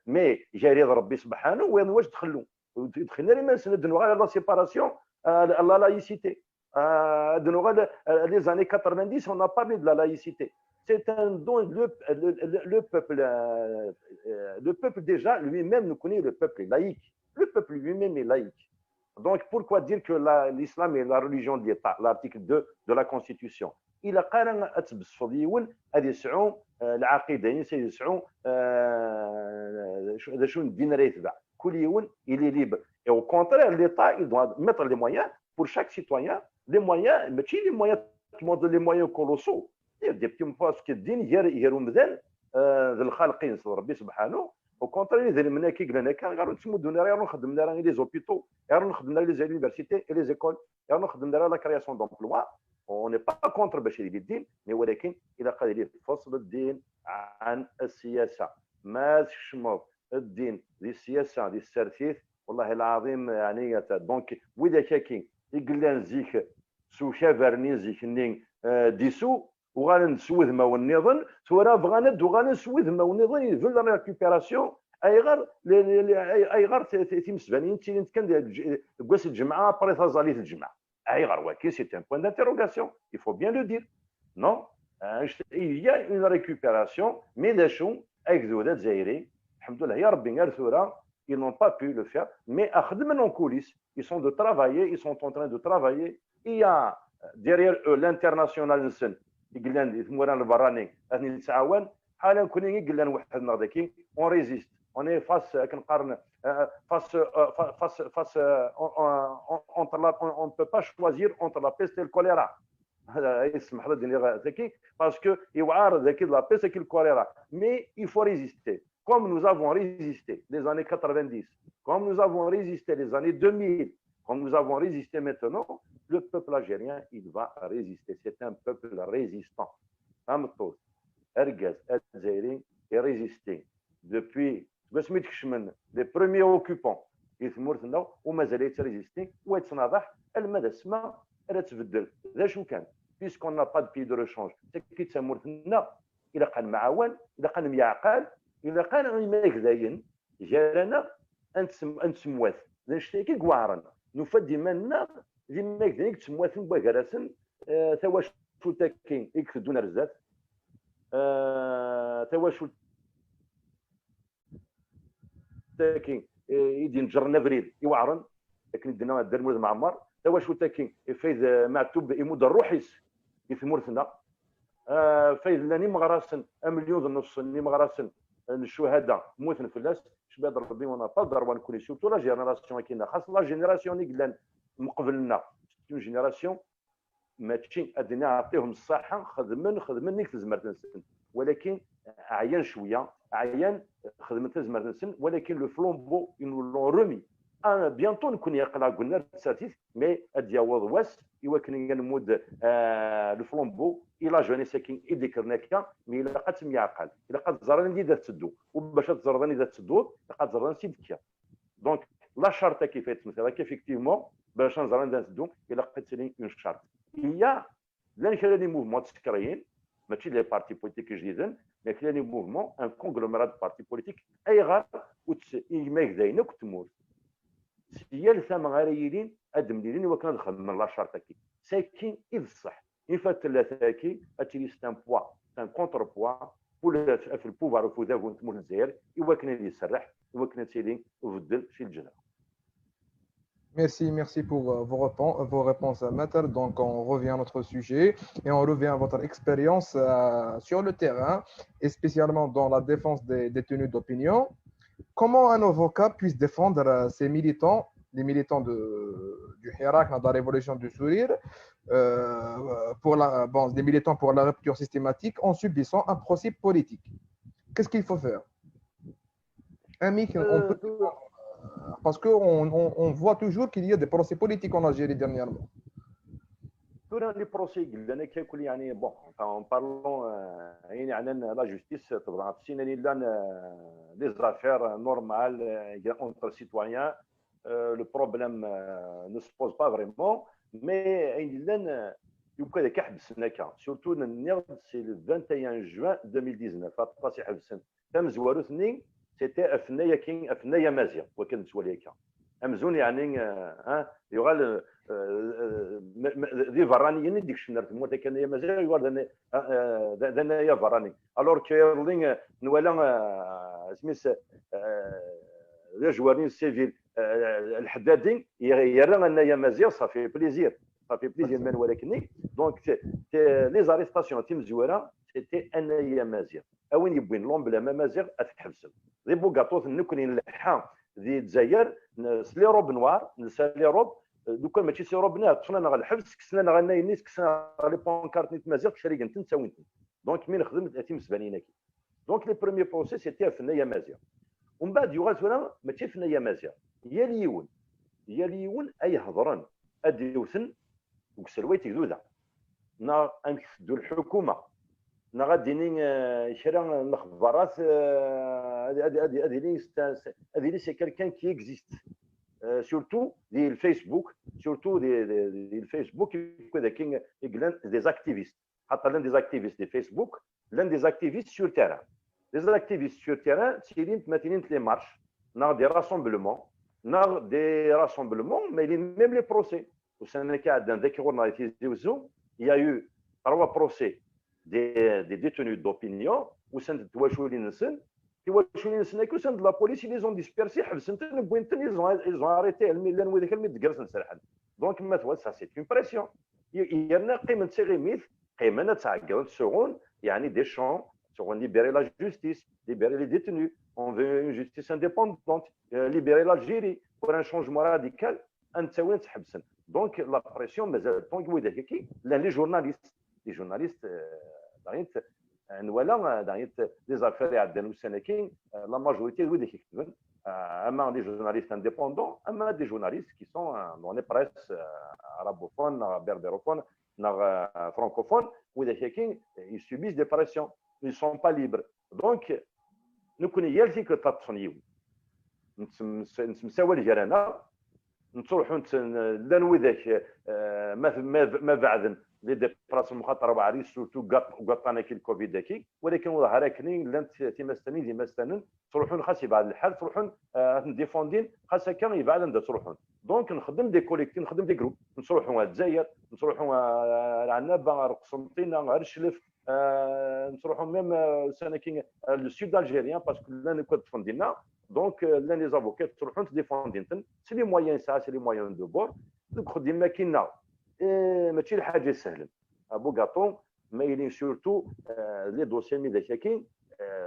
Speaker 2: mais j'ai dit Rabbi Subhanahu wa ta'ala تدخلوا la séparation la laïcité les années 90 on a parlé de la laïcité c'est un don le peuple déjà lui-même nous connaît le peuple est laïque le peuple lui-même est laïque donc pourquoi dire que l'islam est la religion de l'État l'article 2 de la constitution il a قارن اتبصفضيون هذه يسعوا العقيده يسعوا شو الدين راه يتبع كل يوم il est libre et au contraire l'État il doit mettre les moyens pour chaque citoyen لي مويان ماشي لي مويان لي مويان كولوسو دي بتي مفاس كدين غير ومدان ذي الخالقين ربي سبحانه وكونتري ذي منا كي قلنا كان غير تمدونا غير نخدم لنا لي زوبيتو غير نخدم لنا لي زونيفرسيتي لي زيكول غير نخدم لنا لا كرياسيون دومبلوا اون ني با كونتر باش يدير الدين ولكن اذا قال لي فصل الدين عن السياسه ما تشمل الدين دي السياسه دي السرثيث والله العظيم يعني دونك واذا كاين يقول زيك سو شافرني زيك نين ديسو وغنسوذ ما والنظن ثورا بغانا وغنسوذ ما والنظن في لا ريكوبيراسيون اي غير تيمسبانين تي كان كواس الجمعه بري زاليت الجمعه اي غير ولكن سي ان بوين دانتيروغاسيون il faut bien le dire non il y a une récupération mais داشو اكذوذات زايرين الحمد لله يا ربي غير ثورا ils n'ont pas pu le faire mais اخدمنا en coulisses ils sont de travailler ils sont en train de travailler il y a derrière eux l'international نسن يقلان الموران البراني غادي نتعاون حالا كوني يقلان واحد نغداكي اون ريزيست اوني فاس كنقارن فاس اون بو با شوازير اونتر لا بيست الكوليرا هذا يسمح لي ذكي باسكو يوعار ذاك لا بيست كي الكوليرا مي il faut résister comme nous avons résisté les années 90 comme nous avons résisté les années 2000 comme nous avons résisté maintenant le peuple algérien, il va résister. C'est un peuple résistant. Amtos, Ergaz, Algérien est résisté. Depuis les premiers occupants, ils sont résistés. Ou est-ce elle m'a dit, elle est vedelle. Puisqu'on n'a pas de pays de rechange, c'est qu'il s'est mort. Il a un maouan, il a un miaqal, il a un magdayen, جارنا انتسموات نشتكي قوارن نفدي منا دي ماكديك تسموات بكراسن تواش تاكين يكسدون رزات تواش تاكين يدي نجرنا بريد يوعرن لكن دنا الدرموز معمر تواش تاكين فايد معتوب يمود الروحيس يثمرتنا فايد لاني مغراسن مليون ونص ني مغراسن الشهداء موتن في الناس شباب ربي وانا قدر ونكون سورتو لا جينيراسيون كاينه خاص لا جينيراسيون اللي قلنا مقبلنا اون جينيراسيون ماشي ادنا نعطيهم الصحه خدمن نيك تزمرت نسن ولكن عيان شويه عيان خدمت تزمرت نسن ولكن لو فلومبو لون رومي انا بيانتو نكون يقلع قلنا ساتيس مي ادياوض واس يوكن نمود لو فلومبو الى جوني ساكين يذكرناك مي الا قد يعقل الا قد زراني دي ذات تدو وباش تزراني ذات تدو قد زراني سيدك دونك لا شرطه كيف تمثل كيفيكتيفمون باش نزراني ذات تدو الا قد تسالي اون شرط هي لان كاين لي موفمون تسكريين ماشي لي بارتي بوليتيك جديدين مي كاين لي موفمون ان كونغلوميرات بارتي بوليتيك اي غار يماك داينك تموت هي الثمن غيريين ادمليين وكان دخل من لا شرطه كي ساكين يفصح يفات ثلاثاكي اتري ستان بوا ستان كونتر بوا ولا في البوفار وفوذا ونتمر الجزائر يوكن يسرح يوكن تيلين وبدل شي الجزائر.
Speaker 1: Merci pour vos réponses, Maître. Donc, on revient à notre sujet et on revient à votre expérience sur le terrain et spécialement dans la défense des détenus d'opinion. Comment un avocat puisse défendre ses militants, les militants du Hirak, de la révolution du sourire, des militants pour la rupture systématique en subissant un procès politique? Qu'est-ce qu'il faut faire? Parce qu'on voit toujours qu'il y a des procès politiques en Algérie dernièrement.
Speaker 2: Les procès, bon, en parlant de la justice, des affaires normales entre citoyens, le problème ne se pose pas vraiment, mais surtout c'est le 21 juin 2019 c'était أفنية مازية وكنت وليك أمزون يعني يغال ذي فراني ديك شنرت موت كان يا مازية يغال ذنا يا فراني alors كيرلين نوالا سميس جوارين سيفيل الحدادين يرى أن يا مازية صافي بليزير من ولكن دونك لي زاريستاسيون تيم زوارا سيتي أن يا مازية أوين يبين لهم بلا ما مازيغ أتحبسن ذي بوكاطوث نكوني نلحا ذي الجزائر نسلي روب نوار نسالي روب دوكا ماشي سيرو بنات طفنا غا الحبس كسنا غا ناينيس كسنا لي بونكارت نيت مازال كشري كنت نساوي دونك من خدمت اتي مسبانين كي دونك لي بروميي بروسيس سيتي فنيه مازيغ ومن بعد يوغال ولا ماشي فنيه مازيغ يا ليون اي هضران اديوثن وكسلويت يدودا نا انكدو الحكومه نا غاديني شرا الاخبارات هذه لي سي كالكان كي اكزيست سورتو ديال الفيسبوك سورتو ديال الفيسبوك كذا كاين دي زاكتيفيست حتى لان دي زاكتيفيست دي فيسبوك لان دي زاكتيفيست سور تيران دي زاكتيفيست سور تيران تيرين تماثلين لي مارش نا دي راسومبلمون نا دي راسومبلمون مايلين ميم لي بروسي وسنا كاع ذاك غورنا تيزوزو يا يو 3 بروسي دي détenus d'opinion وسند تواشولين نسن تواشولين نسن كو سند لا بوليس لي زون ديسبيرسي حبسنتن بوينتن ils ont arrêté الميلان وذاك الميت دكرس نسرحن دونك ما توا سا سي اون بريسيون يرنا قيمه سيغيميث قيمه تاع 40 secondes يعني دي شون سون libérer la justice libérer les détenus on veut une justice indépendante libérer l'Algérie pour un changement radical انت وين تحبسن دونك لا بريسيون مازال دونك وذاك كي لا لي جورناليست دايت ولا دايت لي زافير يعدلوا السنكين لا ماجوريتي هو اللي كيكتبن اما دي جورناليست انديبوندون اما دي جورناليست كي سون دون لي بريس عربوفون بربروفون فرانكوفون وذاك كي يسوبيس دي بريسيون ils sont pas libres donc نكون يالتي كتطفنيو نتمساوى الجيرانه نروحوا لا نوذاك ما بعد لي ديبراس المخاطره وعري سورتو قطانا كي الكوفيد داكي ولكن ظهر راكنين لان تيمستنين ديما استنن تروحون خاص يبعد الحال تروحون ديفوندين خاص كان يبعد عند تروحون دونك نخدم دي كوليكتيف نخدم دي جروب نروحوا الجزائر نروحوا العنابه قسنطينه غير الشلف نروحوا ميم سنكين لو سود الجيريان باسكو لا نكون ديفوندينا دونك لا لي زافوكات تروحون تديفوندين سي لي مويان سا سي لي مويان دو بور دونك ديما كاينه ماشي الحاجه سهله ابو غاطون مايلين سورتو لي دوسي مي داكين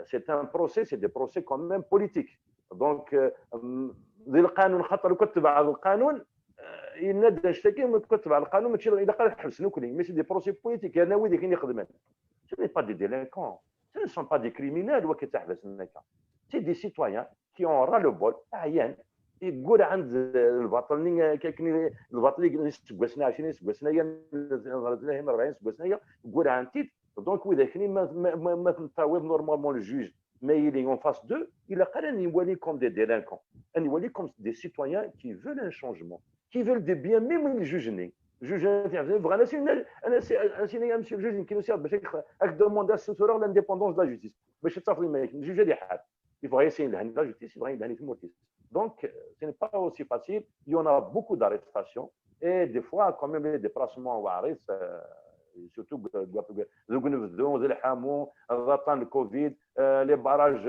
Speaker 2: سي ان بروسي سي دي بروسي كون ميم بوليتيك دونك ذي القانون خاطر كتب على القانون ينادى نشتكي كتب على القانون ماشي الا قال حبسنو كلين ماشي دي بروسي بوليتيك انا ويدي كاين يخدم سي با دي ديلينكون سي سون با دي كريمينال وكتحبس هناك سي دي سيتويان كي اون را لو بول عيان يقول عند الباطل كاين الباطل اللي سكوسنا 20 سكوسنا 40 سكوسنا يقول عن تيت دونك وذا كني ما تنطاوب نورمالمون الجوج ما يلي اون فاس دو الى قال اني نولي كوم دي ديلانكون اني نولي كوم دي سيتويان كي فول ان شونجمون كي فول دي بيان ميم الجوجني جوج انا سي مسيو الجوج كي نسير باش اك دوموند سوتور لانديبوندونس لا جوستيس باش تصافي ما الجوج هذه حال يبغى يسين لهني لا جوستيس يبغى يلهني في المورتيس. Donc, ce n'est pas aussi facile. Il y en a beaucoup d'arrestations et des fois, quand même, les déplacements au Haris, surtout le Covid, les barrages,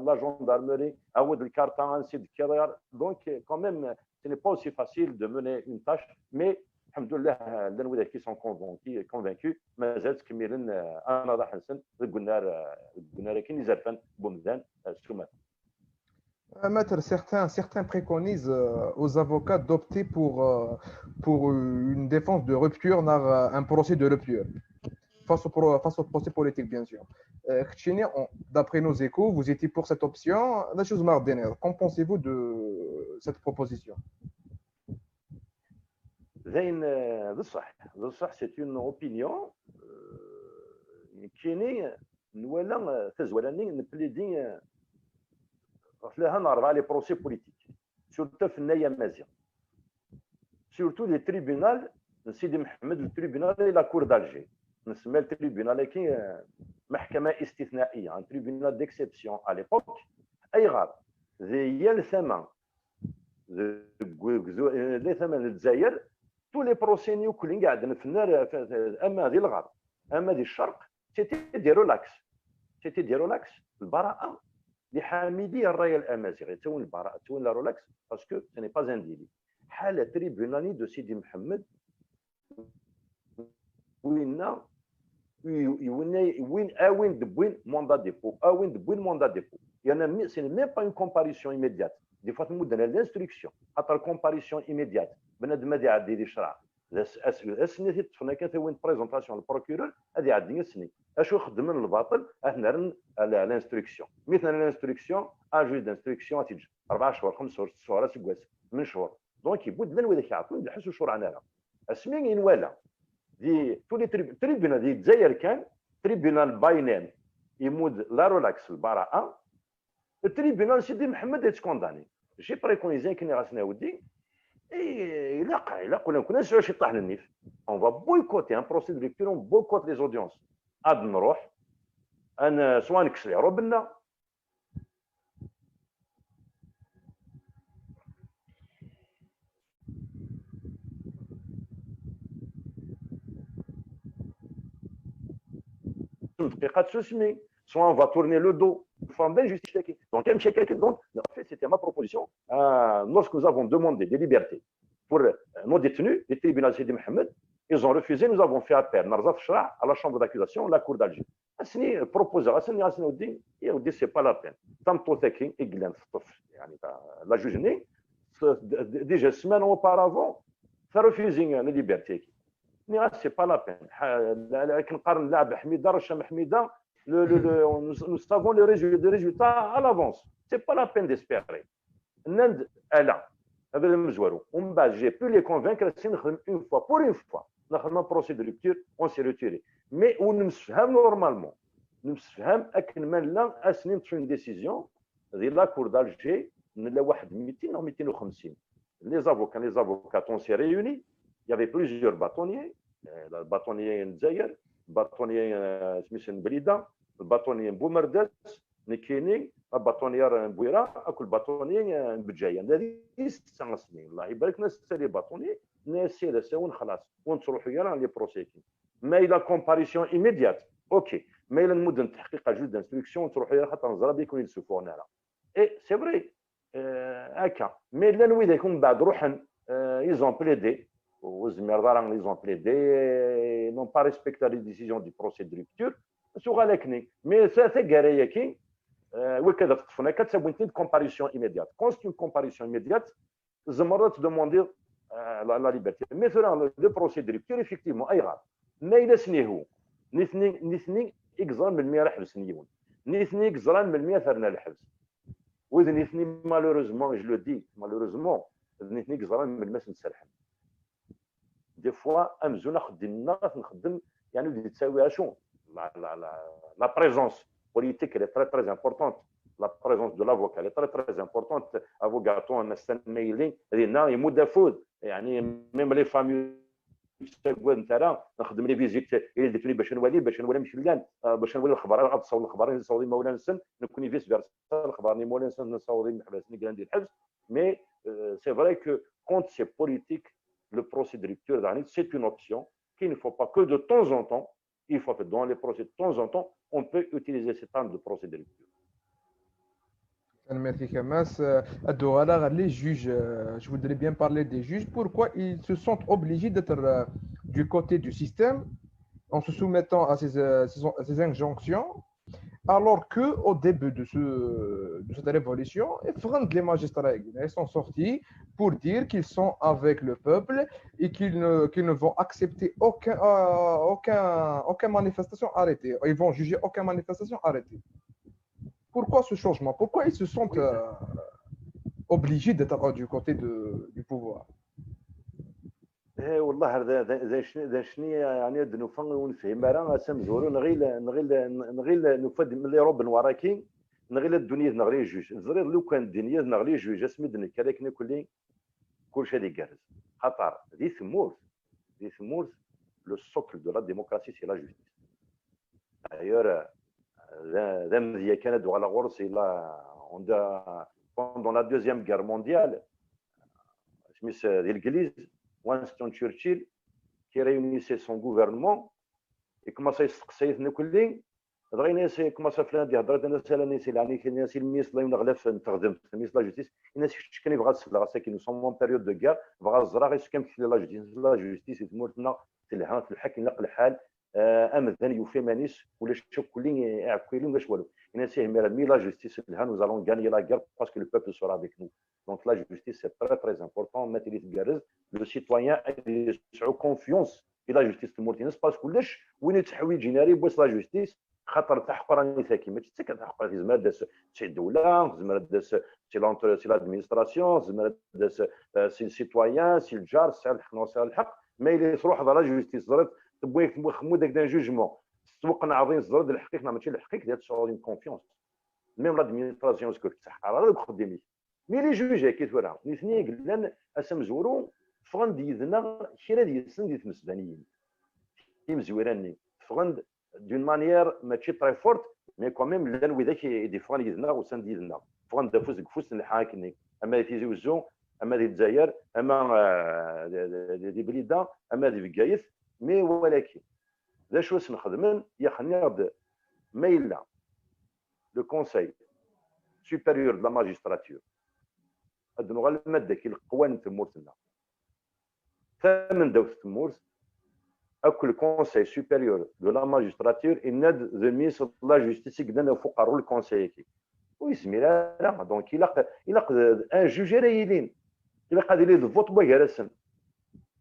Speaker 2: la gendarmerie, le carton, ainsi de suite. Donc, quand même, ce n'est pas aussi facile de mener une tâche, mais alhamdoulilah, les qui sont convaincus, ما زالت كميلين انا راح نسن قلنا كاين يزرفن بومدان السومات.
Speaker 1: Maître, certains préconisent aux avocats d'opter pour une défense de rupture dans un procès de rupture, face au procès politique, bien sûr. D'après nos échos, vous étiez pour cette option. Qu'en pensez-vous de cette proposition?
Speaker 2: C'est une opinion qui est لها نرفع لي بروسي بوليتيك سورتو في النايه مازيغ سورتو لي تريبيونال سيدي محمد التريبيونال لا كور دالجي نسمى التريبيونال كي محكمه استثنائيه ان تريبيونال ديكسيبسيون على ليبوك اي غار هي الثمن لي ثمن الجزائر تو لي بروسينيو كلين قاعدين في النار اما هذه الغرب اما هذه الشرق سيتي دي رولاكس البراءه لحاملي الرايه الامازيغي تون البراءه تون لا رولاكس باسكو سي ني با ان ديلي حاله تريبيونالي دو سيدي محمد وين دبوين موندا ديبو يعني سي ميم با اون كومباريسيون ايميديات دي فوا تمدنا لانستركسيون خاطر كومباريسيون ايميديات بنادم هذه يعدي لي شرع السني تفنا كان وين بريزونطاسيون البروكورور هذه يعدي السني اشو يخدم من الباطل اثنا لانستركسيون مثلا لانستركسيون اجوز دانستركسيون تيجي 4 شهور 5 شهور 6 شهور سكواس من شهور دونك يبود لنا وذاك يعطون نحسوا شهور عنا لا اسمين ينوالا دي تولي تريبيونال دي الجزائر كان تريبيونال باينان يمود لا ريلاكس البراءه التريبيونال سيدي محمد يتكونداني جي بريكونيزي كني غاسنا ودي يلاق ولا كنا نسعوا شي طاح للنيف اون فا بويكوتي ان بروسي دو ليكتور اون بويكوت لي زوديونس عاد نروح انا سوا نكسر ربنا دقيقه تسمي soit on va tourner le dos forme d'injustice. Donc, en fait, c'était ma proposition. Lorsque nous avons demandé des libertés pour nos détenus, les tribunaux Sidi Mohamed, ils ont refusé. Nous avons fait appel à la chambre d'accusation, la cour d'Alger. Asni proposé, il dit c'est pas la peine. Tant la juge déjà semaine auparavant, ça refusé les libertés. C'est pas la peine. Nous savons le résultat à l'avance. Ce n'est pas la peine d'espérer. J'ai pu les convaincre une fois, pour une fois, dans un procès de rupture, on s'est retiré. Mais on nous fait normalement. Nous faisons une décision de la Cour d'Alger, les avocats ont s'est réunis. Il y avait plusieurs bâtonniers. Le bâtonnier Nzaïr, le bâtonnier Smith Blida, le bâtonnier Boumerdès, Nikini, le bâtonnier Mbouira, le bâtonnier Mbdjaïa. الله يبارك لنا لي bâtonniers ناسي لساون خلاص ونروحوا يلا لي بروسيكين ما الى كومباريسيون ايميديات اوكي ما الى المدن تحقيق جوج دانستركسيون تروحوا يلا خاطر نزرا بيكون يلسفونا لا اي سي فري هكا مي لا نويد يكون بعد روحا ايزون بليدي والزمير دارا ايزون بليدي نون با ريسبكتا لي ديسيزيون دي بروسي دو ريبتور سو غالكني مي سا كارايا كي وكذا تطفنا كتساوي كومباريسيون ايميديات كونستيون كومباريسيون ايميديات زمرت دوموندي la liberté. Mais le procès de rupture, effectivement, est grave. Mais il est néhou. Nithni exam من المية حبس نيون. Nithni exam من المية ثرنا الحبس. وإذا nithni malheureusement, je le dis, malheureusement, nithni exam من الماس نسرحن. Des fois, أمزونا خدمنا نخدم يعني بدي تساويها شو؟ La présence politique elle est très très importante. La présence de l'avocat elle est très très importante. Avocat on a مايلين هنا يمود فود يعني ميم لي فامي تقول ترى نخدم لي فيزيت اللي ديتوني باش نولي مشلان باش نولي الخبر غاد تصاوب الخبر نصاوب مولانا نسن نكوني فيس فيرسا الخبرني مولانا نسن نصاوب محبس ني ندير الحبس مي سي فري كو كونت سي بوليتيك لو بروسي دو رupture يعني سي اون اوبسيون qu'il ne faut pas que de temps en temps il faut que dans les procès de temps en temps on peut utiliser cette arme de procès de rupture.
Speaker 1: Merci Kamas. Alors, les juges, je voudrais bien parler des juges. Pourquoi ils se sentent obligés d'être du côté du système en se soumettant à ces injonctions, alors qu'au début de cette révolution, les magistrats ils sont sortis pour dire qu'ils sont avec le peuple et qu'ils ne vont accepter aucune manifestation arrêtée. Ils vont juger aucune manifestation arrêtée. Pourquoi ce changement? Pourquoi ils se sentent obligés d'être du côté du pouvoir?
Speaker 2: والله هذا شنو يعني نفهم ونفهم راه سمزورو نغيل نفد من لي روب وراكي نغيل الدنيا نغري جوج الزرير لو كان الدنيا نغري جوج اسمدن كذاك كل شيء جاهز خطر دي ثمور لو سوكل دو لا ديموكراسي سي لا جوستيس d'ailleurs ذا كانت على غرس الى pendant la deuxième guerre mondiale سميت الانجليز Winston Churchill qui réunissait son gouvernement et commençait à يستقسيتنا كلين دغيا commençait فلان دي هضرات الناس الناس يعني كاين ناس الميس الله ينغلف نتخدم الميس لا جوستيس الناس كان يبغى السلا ساكن نو سون بيريود دو غير بغا الزرا غير كان في لا جوستيس يتمورتنا تلها في الحكم نقل الحال امذن يوفيمانيس ولا شكولين يعكولين واش والو انا سي مي لا جوستيس لها nous allons gagner la guerre parce que le peuple sera avec nous donc la justice c'est très très important مثلي تقرز le citoyen يسعو confiance في لا جوستيس المورتينس باسكو كلش وين تحويج جيناري بوس لا جوستيس خاطر تحقق راني ثاكي ما تتسكر تحقق في زمان داس سي الدوله زمان داس سي لادمينستراسيون زمان داس سي السيتويان سي الجار سي الحق سي الحق ما يلي تروح لا جوستيس زرت تبغيك تخمو داك دان جوجمون تسوق نعظيم زرد الحقيقه ماشي الحقيقه ديال تشغل اون كونفيونس ميم لادمينستراسيون سكو صح راه خدمي مي لي جوج كي تورا نيثني قلنا اسم زورو فغند يدنا كرا ديال السن ديال المسبانيين كي مزوراني فغند دون مانيير ماشي تري فورت مي كوميم لان وذاك يديفون يدنا وسن ديالنا فغند فوز كفوس الحاكني اما تيزي وزو اما ديال الجزائر اما دي بليده اما دي بكايث مي ولكن ذا شو نخدم يخلينا غد ما الا لو كونساي سوبيريور دو لا ماجستراتور ادنو غير الماده كي القوانين تمورتنا ثمن دوله تمورت اكل كونساي سوبيريور دو لا ماجستراتور ان ذا ميس لا جوستيس كدنا فوق الكونساي كي ويسمي لا دونك الا ان جوج رايلين الا قادر لي فوت بوغارسن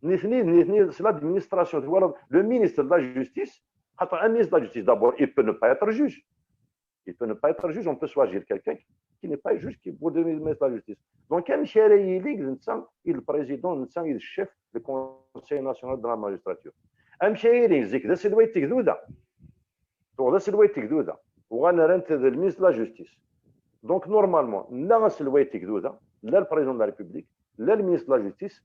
Speaker 2: نيثني c'est l'administration voilà le ministre de la justice خاطر un ministre de la justice d'abord il peut ne pas être juge on peut choisir quelqu'un qui n'est pas juge qui pour devenir ministre de la justice donc un شاري ليك نتا il président نتا il chef du conseil national de la magistrature un شاري زيك ذا سلوي تكذوده ذا سلوي تكذوده وانا رانت le ministre de la justice donc normalement لا سلوي تكذوده لا le président de la république لا le ministre de la justice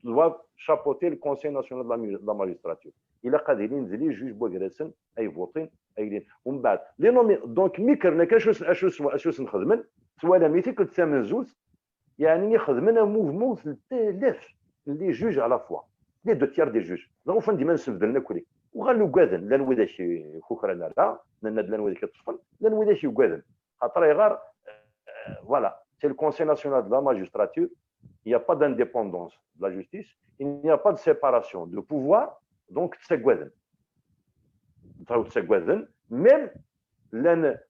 Speaker 2: doivent chapeauter le Conseil national de la magistrature. Il a قادرين نزلي جوج بوغراسن اي فوتين اي ومن بعد لي نومي دونك مي كرنا اش نخدمن سوالا ميتيك الثامن زوز يعني يخدمنا موفمون ثلاث اللي جوج على فوا لي دو تيار دي جوج دونك فين ديما نسبدلنا كولي وغالو كادن لا نوي شي خوكرنا لا لا نوي كتطفل لا نوي شي كادن خاطر يغار فوالا سي le Conseil national de la magistrature. Il n'y a pas d'indépendance de la justice, il n'y a pas de séparation de pouvoir, donc تسقوذن même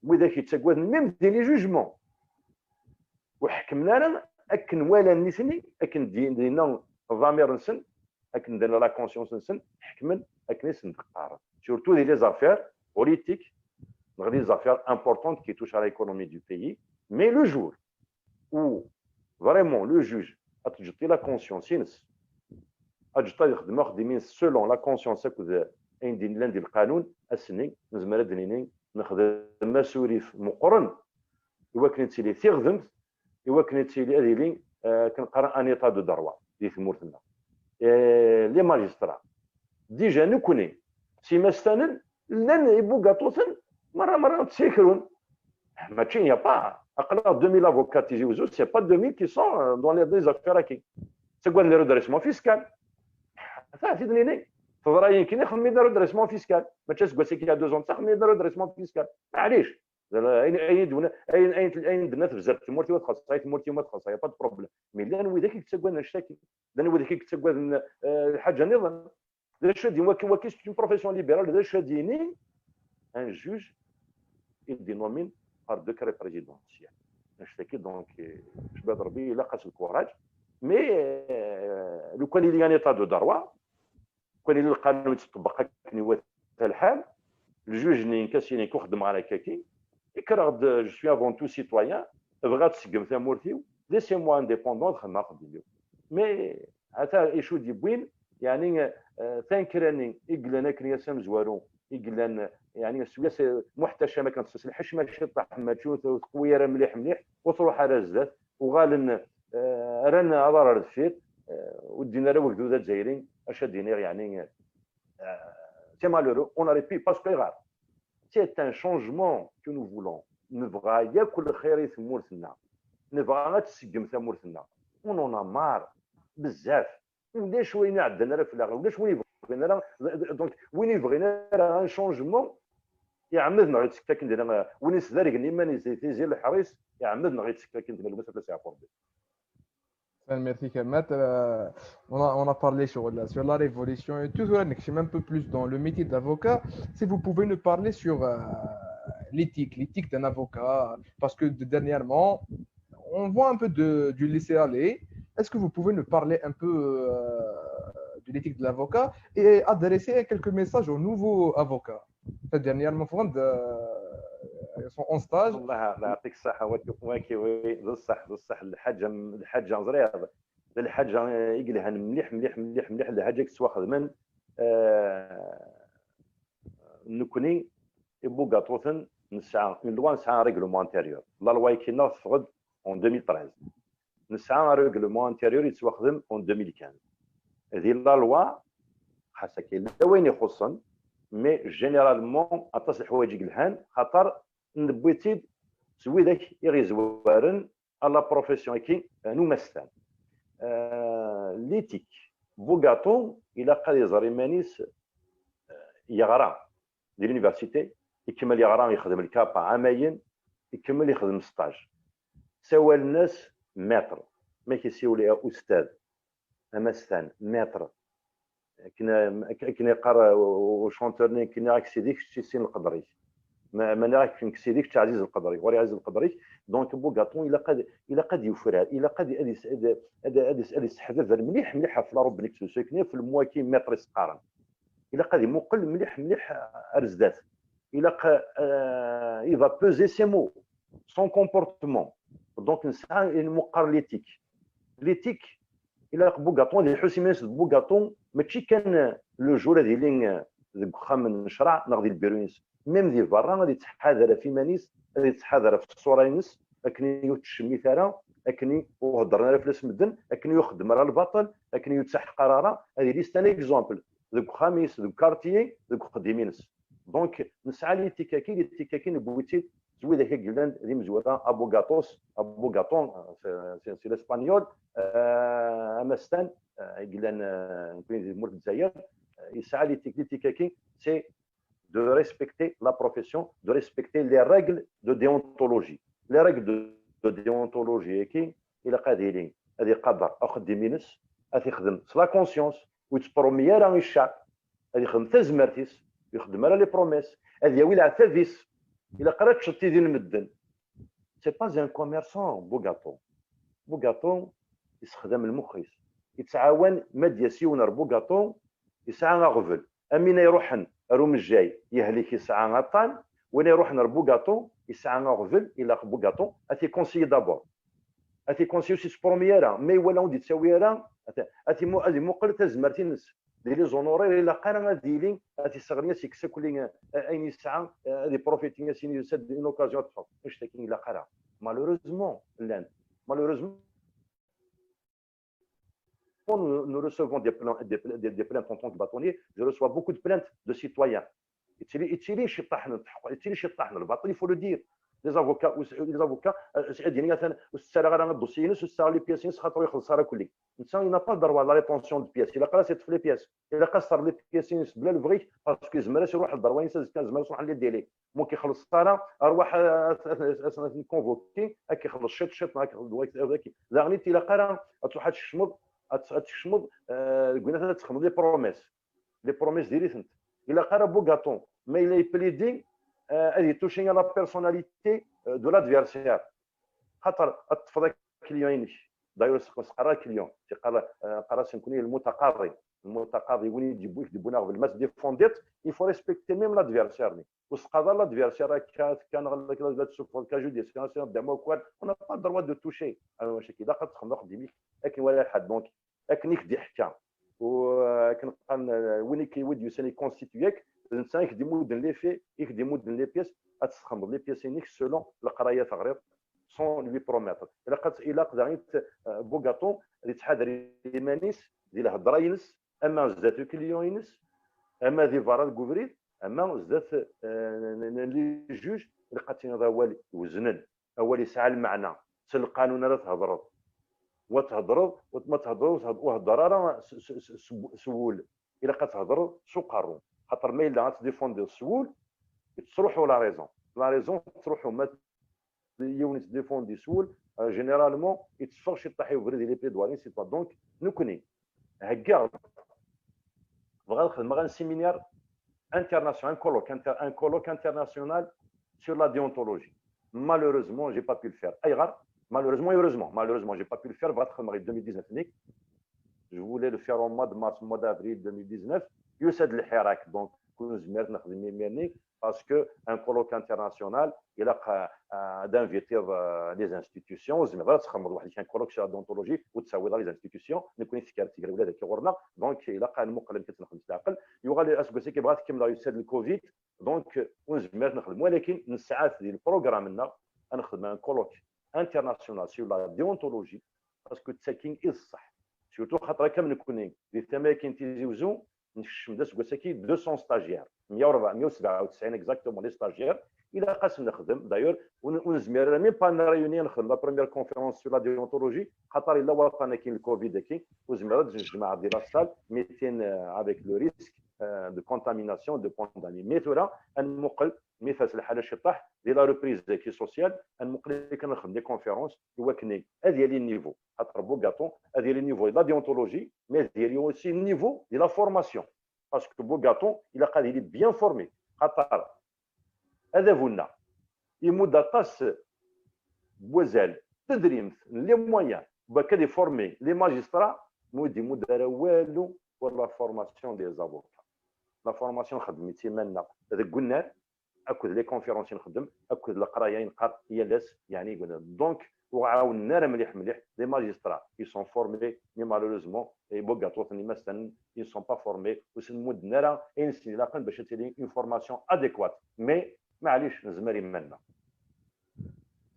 Speaker 2: وذاك يتسقوذن même دي لي جوجمون وحكمنا لنا اكن ولا نسني اكن دينا الضمير نسن اكن دينا لا كونسيونس نسن حكمن اكن نسن قرار surtout les affaires politiques les affaires importantes qui touchent à l'économie du pays mais le jour où vraiment le juge تجطي لا كونسيونس اجطي يخدم خدمين سولون لا كونسيونس هكذا عندي لاندي القانون السني نزمر دنيني نخدم مسوريف مقرن ايوا كنت لي تيخدمت ايوا كنت لي اديلي كنقرا ان ايطا دو دروا دي ثمورتنا لي ماجسترا ديجا نكوني سي مستنن لن يبوغاتوثن مره تسيكرون ماشي يا با اقل 2000 افوكات يجيو زوج سي با 2000 كي سون دون لي زافير كي تقول لي رودريسمون فيسكال صافي دنيني تضرا يمكن يخدم يدير رودريسمون فيسكال ما تسقوا سي كي 2 زون تخدم يدير رودريسمون فيسكال معليش اين دونا اين دنا بزاف تمورتي وتخصص تمورتي وما تخصص با بروبليم مي لان وذاك يتسقوا نشتكي لان وذاك يتسقوا الحاجه نظام لاش دي وكي سي بروفيسيون ليبرال لاش ديني ان جوج il dénomine par décret présidentiel. Donc, je vais dire, il a le courage. Mais le quand il y a un état de droit, quand il y a le قانون يتطبق كني الحال الجوج نين كاسين يخدم على كاكي يكرد je suis avant tout citoyen بغات تسقم ثمورتي laissez-moi indépendant خدمه خدمي مي حتى يشو دي بوين يعني ثانكراني يقلنا كرياسام زوارو يقلنا يعني السويس محتشمه ما كانت الحشمه شي طاح ما تشوف قويه راه مليح وتروح على الزات وغالن رانا ضرر الفيت ودينا راه وكدو ذات زايرين اش دينا يعني سي مالورو اون اريبي باسكو غار سي ان شونجمون كو نو فولون نبغى ياكل خير ثمورتنا نبغى تسقم ثمورتنا اون مار بزاف ولاش وين عندنا راه في الاخر ولاش وين بغينا راه دونك وين بغينا راه ان شونجمون يعمدنا غير تسكا كندير وين سدارك نيمان يزيد الحريص يعمدنا غير تسكا كندير المسافه ساعه فوق
Speaker 1: Merci Kemet. On a parlé sur la révolution et tout. Je suis un peu plus dans le métier d'avocat. Si vous pouvez nous parler sur l'éthique d'un avocat, parce que dernièrement, on voit un peu du laisser-aller. Est-ce que vous pouvez nous parler un peu de l'éthique de l'avocat et adresser quelques messages aux nouveaux avocats? Dernièrement, ils sont en stage.
Speaker 2: الله يعطيك الصحة واكي وي بصح بصح الحاجة زريض الحاجة يقلها مليح مليح مليح مليح الحاجة كسوا خدمن نكوني يبو قاطوثن نسعى من لوا نسعى ريغلومون انتيريور لا لوا كينا فقد اون 2013 نسعى ريغلومون انتيريور يتسوا خدم اون 2015 هذه لا لوا خاصها كاين وين يخصن مي جينيرالمون اتصل الحوايج يقلهان خاطر نبويتيد سوي ذاك يغيزوارن على بروفيسيون كي نمثل ليتيك بوغاتون الى قال يزري مانيس يغرى ديال لونيفرسيتي يكمل يغرى يخدم الكابا عامين يكمل يخدم ستاج سوا الناس متر ما كيسيو ليها استاذ اما ستان متر كنا يقرا وشونتورني كنا اكسيديك شي سين القدري ما نراك نكسيديك تعزيز القدري وري عزيز القدري دونك بوغاتون الى قد يفرع الى قد ادي يستحذف مليح مليح في ربي نيك سكني في المواكي متر سقارن الى قد مقل مليح مليح ارزدات الى il va peser ses mots son comportement دونك نسعى المقار ليتيك الى بوغاتون اللي حسيماس بوغاتون ماشي كان لو جور هذه اللي ذوك خام الشرع نغدي البيروينس ميم ديال برا غادي تحاذر في مانيس غادي تحاذر في الصورينس اكني تشمي ثرا اكني وهضرنا في مدن اكني يخدم راه الباطل اكني يتسح قراره هذه ليست ان اكزومبل ذوك خاميس ذوك كارتيي ذوك قديمينس دونك نسعى لي بويتي زوي ذاك قلنا اللي مزوره ابو غاطون سي الاسبانيول امستان قلنا نكون مول الجزائر يسعى لي سي de respecter la profession, de respecter les règles de déontologie. Les règles de déontologie كي الى قادرين هذه قدر اخدم مينس هذه يخدم سلا كونسيونس ويتبرومي راه الشعب هذه يخدم تزمرتيس يخدم على لي بروميس هذه ويل عفافيس الى قرات شتي ديال المدن سي با ان كوميرسون بوغاتون يستخدم المخيس يتعاون مدياسيون بوغاتون يسعى غفل امين يروحن روم الجاي يهلك يسعى غطان وين يروح نربو غاطون يسعى غفل الى بوغاتون اتي كونسيي دابور اتي كونسيي سي برومييرا مي ولا ودي تساويرا اتي مقل تزمرتي نس لي زونوري الى قرا ديلين اتي صغريه سيكسا كل اين يسعى دي بروفيتين سين يسد اون اوكازيون تفوت واش تاكين الى قرا مالوروزمون لان مالوروزمون nous recevons des plaintes en tant que bâtonnier, je reçois beaucoup de plaintes de citoyens. Il faut le dire. Les avocats, il n'a pas le droit à la rétention de pièces. Il a pas les pièces. Il a pas les pièces parce que زملاش يروح الدروه ينسى كان زملاش يروح للديلي ممكن يخلص الصاله اروح كونفوكي هكا يخلص شط هكا زغنيت الى قرا تروح تشمض تشمض قلنا تخمض لي بروميس ديالي انت الى قرا بوغاتون ما الى بليدي هذه توشين على بيرسوناليتي دو لادفيرسير خاطر تفضل كليون داير قرا كليون قرا سنكوني المتقاضي وين يجيبونا بالماس ديفونديت يفو ريسبكتي ميم لادفيرسير وسقاضا لادفيرسير كان غلك لا تشوف كاجوديس كان دعمو كوال انا با دروا دو توشي انا ماشي كي داخل تخمخ ديميك لكن ولا حد دونك لكن يخدي حكا وكان قال وين كيود يسني كونستيتيوك الانسان يخدي مودن لي في يخدي مودن لي بيس تخمض لي بيسينيك سولون القرايه تغريض سون لي بروميتر الى قدرت بوغاتون اللي تحاذر مانيس ديال الهضره ينس اما زات كليون ينس اما دي فارال كوفريد اما زات لي جوج اللي قاتين هذا هو يوزنن اول يسعى المعنى سل القانون راه تهضر وتهضر وما تهضر وهضر راه سول الا كتهضر سو قارون خاطر ما الا غتديفوندي السول تروحوا لا ريزون تروحوا ما يونس ديفوندي سول généralement يتصفر شي طاح يبرد لي بليدواري سي با دونك نكوني هكا بغا نخدم غير سيمينار international, un colloque international sur la déontologie. Malheureusement, je n'ai pas pu le faire. Malheureusement et heureusement. Malheureusement, je n'ai pas pu le faire. 2019. Je voulais le faire en mois de mars, mois d'avril 2019. يسد الحراك donc كون زمرت نخدم يماني parce que un colloque international il a d'inviter les institutions زمرات تخمر واحد كان colloque sur la déontologie وتساوي les institutions نكون سكرتير ولا ذاك غورنا دونك الا قال المقلم كتنخدم تعقل يوغا لي اسبسي كي بغات كيما يسد الكوفيد دونك ونزمرت نخدم ولكن نسعات ديال البروغرام نخدم un colloque international sur la déontologie parce que تساكين الصح سورتو خاطر كامل نكونين لي تماكن تيزيوزو نشم داس كوساكي 200 ستاجير 197 اكزاكتومون لي ستاجير الى قاسم نخدم دايور ونزمير ميم با نريوني نخدم لا بروميير كونفيرونس سور لا ديونتولوجي خاطر الا وقعنا كاين الكوفيد كاين وزميرات الجماعه ديال الصال 200 افيك لو ريسك دو كونتاميناسيون دو كوندامي ميثورا المقل مثال الحاله شي طاح ديال لا ريبريز كي سوسيال المقل كنخدم دي كونفيرونس هو كني هذه لي النيفو خاطر بوغاتون هذه لي نيفو لا ديونتولوجي مي ديالي اوسي النيفو ديال لا فورماسيون باسكو بوغاتون الا قال لي بيان فورمي خاطر هذا فونا يمود طاس بوزال تدريم لي مويان باكا دي فورمي لي ماجسترا مودي مدار والو ولا فورماسيون دي زافوكا لا فورماسيون خدمت يمنا هذا قلنا اكد لي كونفيرونس نخدم اكد القرايه نقرا هي لاس يعني دونك وعاوننا مليح مليح لي ماجسترا ils sont formés mais malheureusement et بوغاتوطني مثلا ils sont pas formés وسنمدنا راه انسي لاقن باش تلي une formation adéquate mais معليش نزمري منا.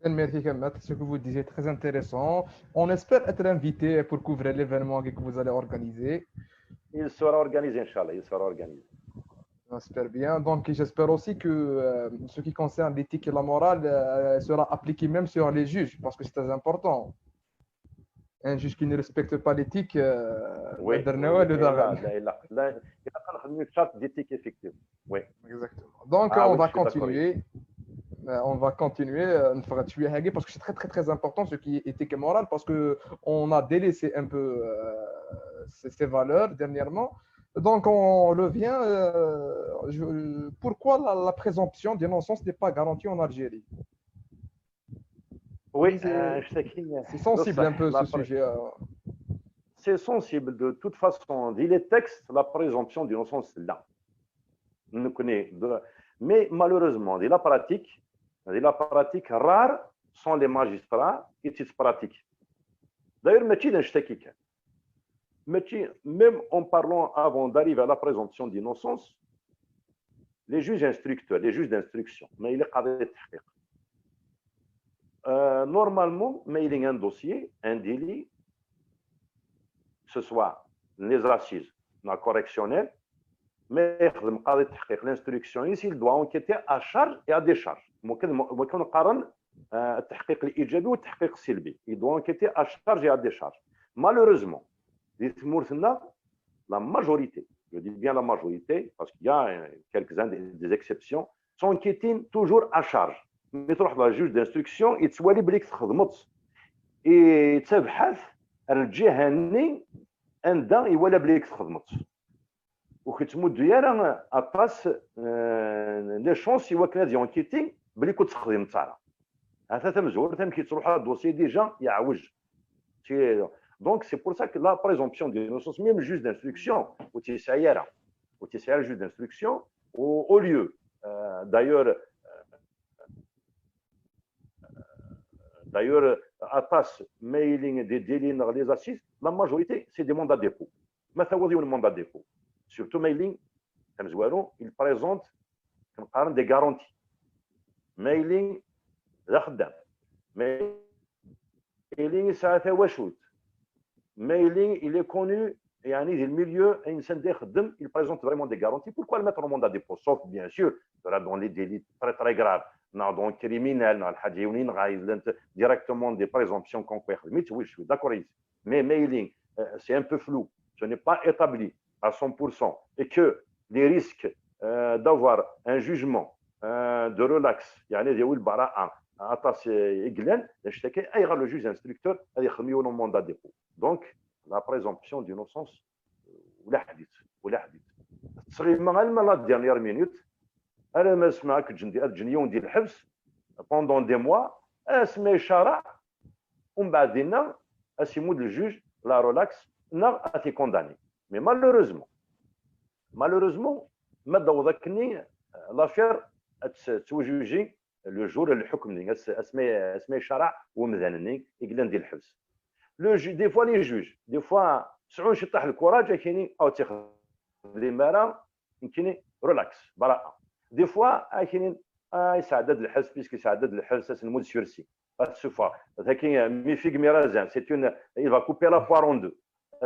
Speaker 1: Merci Kemal, ce que vous disiez est très intéressant. On espère être invité pour couvrir l'événement que vous allez organiser.
Speaker 2: Il sera organisé, Inch'Allah, il sera organisé.
Speaker 1: J'espère bien. Donc, j'espère aussi que ce qui concerne l'éthique et la morale sera appliqué même sur les juges, parce que c'est très important. Un juge qui ne respecte pas l'éthique,
Speaker 2: oui, il charte d'éthique effective. Oui.
Speaker 1: Exactement. Donc, on va continuer. On va continuer parce que c'est très très très important ce qui est éthique et morale parce que on a délaissé un peu ces valeurs dernièrement. Donc on revient. Pourquoi la présomption d'innocence n'est pas garantie en Algérie?
Speaker 2: Oui,
Speaker 1: c'est sensible un peu ce sujet.
Speaker 2: C'est sensible de toute façon. Dit les textes, la présomption d'innocence là. On connaît. Mais malheureusement, dans la pratique, rares sont les magistrats qui se pratiquent. D'ailleurs, même en parlant avant d'arriver à la présomption d'innocence, les juges instructeurs, les juges d'instruction, mais il est normalement, mais il y a un dossier, un délit, que ce soit les assises, la correctionnelle, mais l'instruction ici, il doit enquêter à charge et à décharge. ممكن نقارن التحقيق الايجابي والتحقيق السلبي. Il doit enquêter à charge et à décharge. Malheureusement, la majorité, je dis bien la majorité, parce qu'il y a quelques-uns des exceptions, sont enquêtés toujours à charge. Mais تروح للجوج d'instruction يتسوالي بليك تخدمت يتبحث الجهه اللي عندها يولى بليك تخدمت. وكتمد ديالها اطاس لي شونس يوكل دي انكيتي بلي كنت تخدم تاعها هذا تمزور تم كيتروح على الدوسي ديجا يعوج دونك سي بور سا كو لا بريزومبسيون دي نوسونس ميم جوج دانستركسيون وتيسعيرها وتيسعير جوج دانستركسيون او ليو d'ailleurs atas mailing des délits dans les assises la majorité c'est des mandats de dépôt ما هو ديال الماندا ديبو surtout mailing il présente des garanties mailing لا خدام mailing ساعتها واشوت mailing il est connu يعني في الميليو انسان يخدم il présente vraiment des garanties pourquoi le mettre au mandat de dépôt sauf bien sûr dans les délits très très graves dans le criminel dans الحاجه يونين غايز directement des présomptions qu'on peut oui je suis d'accord ici mais mailing c'est un peu flou ce n'est pas établi à 100% et que les risques d'avoir un jugement de relax يعني ديال البراءه عطاس يقلان اشتكى ايغا لو جوج انستركتور هذه يخدموا لهم موندا ديبو دونك لا بريزومبسيون دينوسونس ولا حديث تصغير ما لا ديرنيير مينوت انا ما سمعك الجنيون ديال الحبس بوندون دي موا اسمي شرع ومن بعد دينا اسيمود الجوج لا ريلاكس نا اتي كونداني مي مالوروزمون ما دوضكني لافير توجوجي لو جور الحكم ديال اسمي شرع ومذنني يقلن ديال الحبس لو جي دي فوا لي جوج دي فوا سعون شي طاح الكوراج كاينين او تاخذ لي مارا كاينين ريلاكس براءه دي فوا كاينين يساعدد الحبس بيسكو يساعدد الحبس المود سورسي السوفا هكا مي فيك ميرازان سي اون il va couper la poire en deux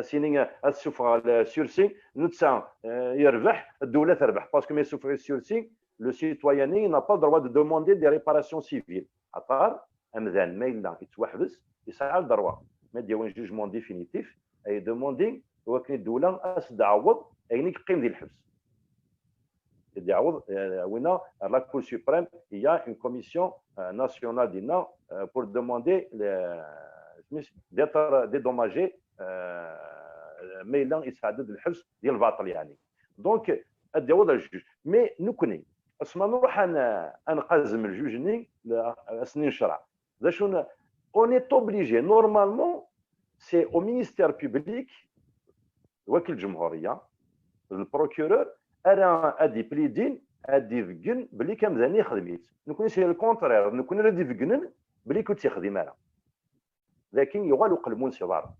Speaker 2: سينين السوفا سورسي نتسا يربح الدوله تربح باسكو مي سوفا سورسي le citoyen n'a pas le droit de demander des réparations civiles. À part, un mail يتوحبس يسعى الدروة ما ديوان جوجمون ديفينيتيف اي دوموندي وكن الدولة تعوض اين يقيم ديال الحبس يعوض وين لا كور سوبريم هي اون كوميسيون ناسيونال ديالنا بور دوموندي ديتر ديدوماجي ميلان يسعدد الحبس ديال الباطل يعني دونك الدعوه الجوج مي نكوني اسما نروح انا نقزم الجوجني سنين شرع ذا شنو اون ايت اوبليجي نورمالمون سي او مينيستير بوبليك وكيل الجمهوريه البروكورور انا ادي بليدين ادي فكن بلي كمزاني خدميت نكون سي الكونترير نكون ردي فكنن بلي كنت خديم انا لكن يغالو قلمون صدارا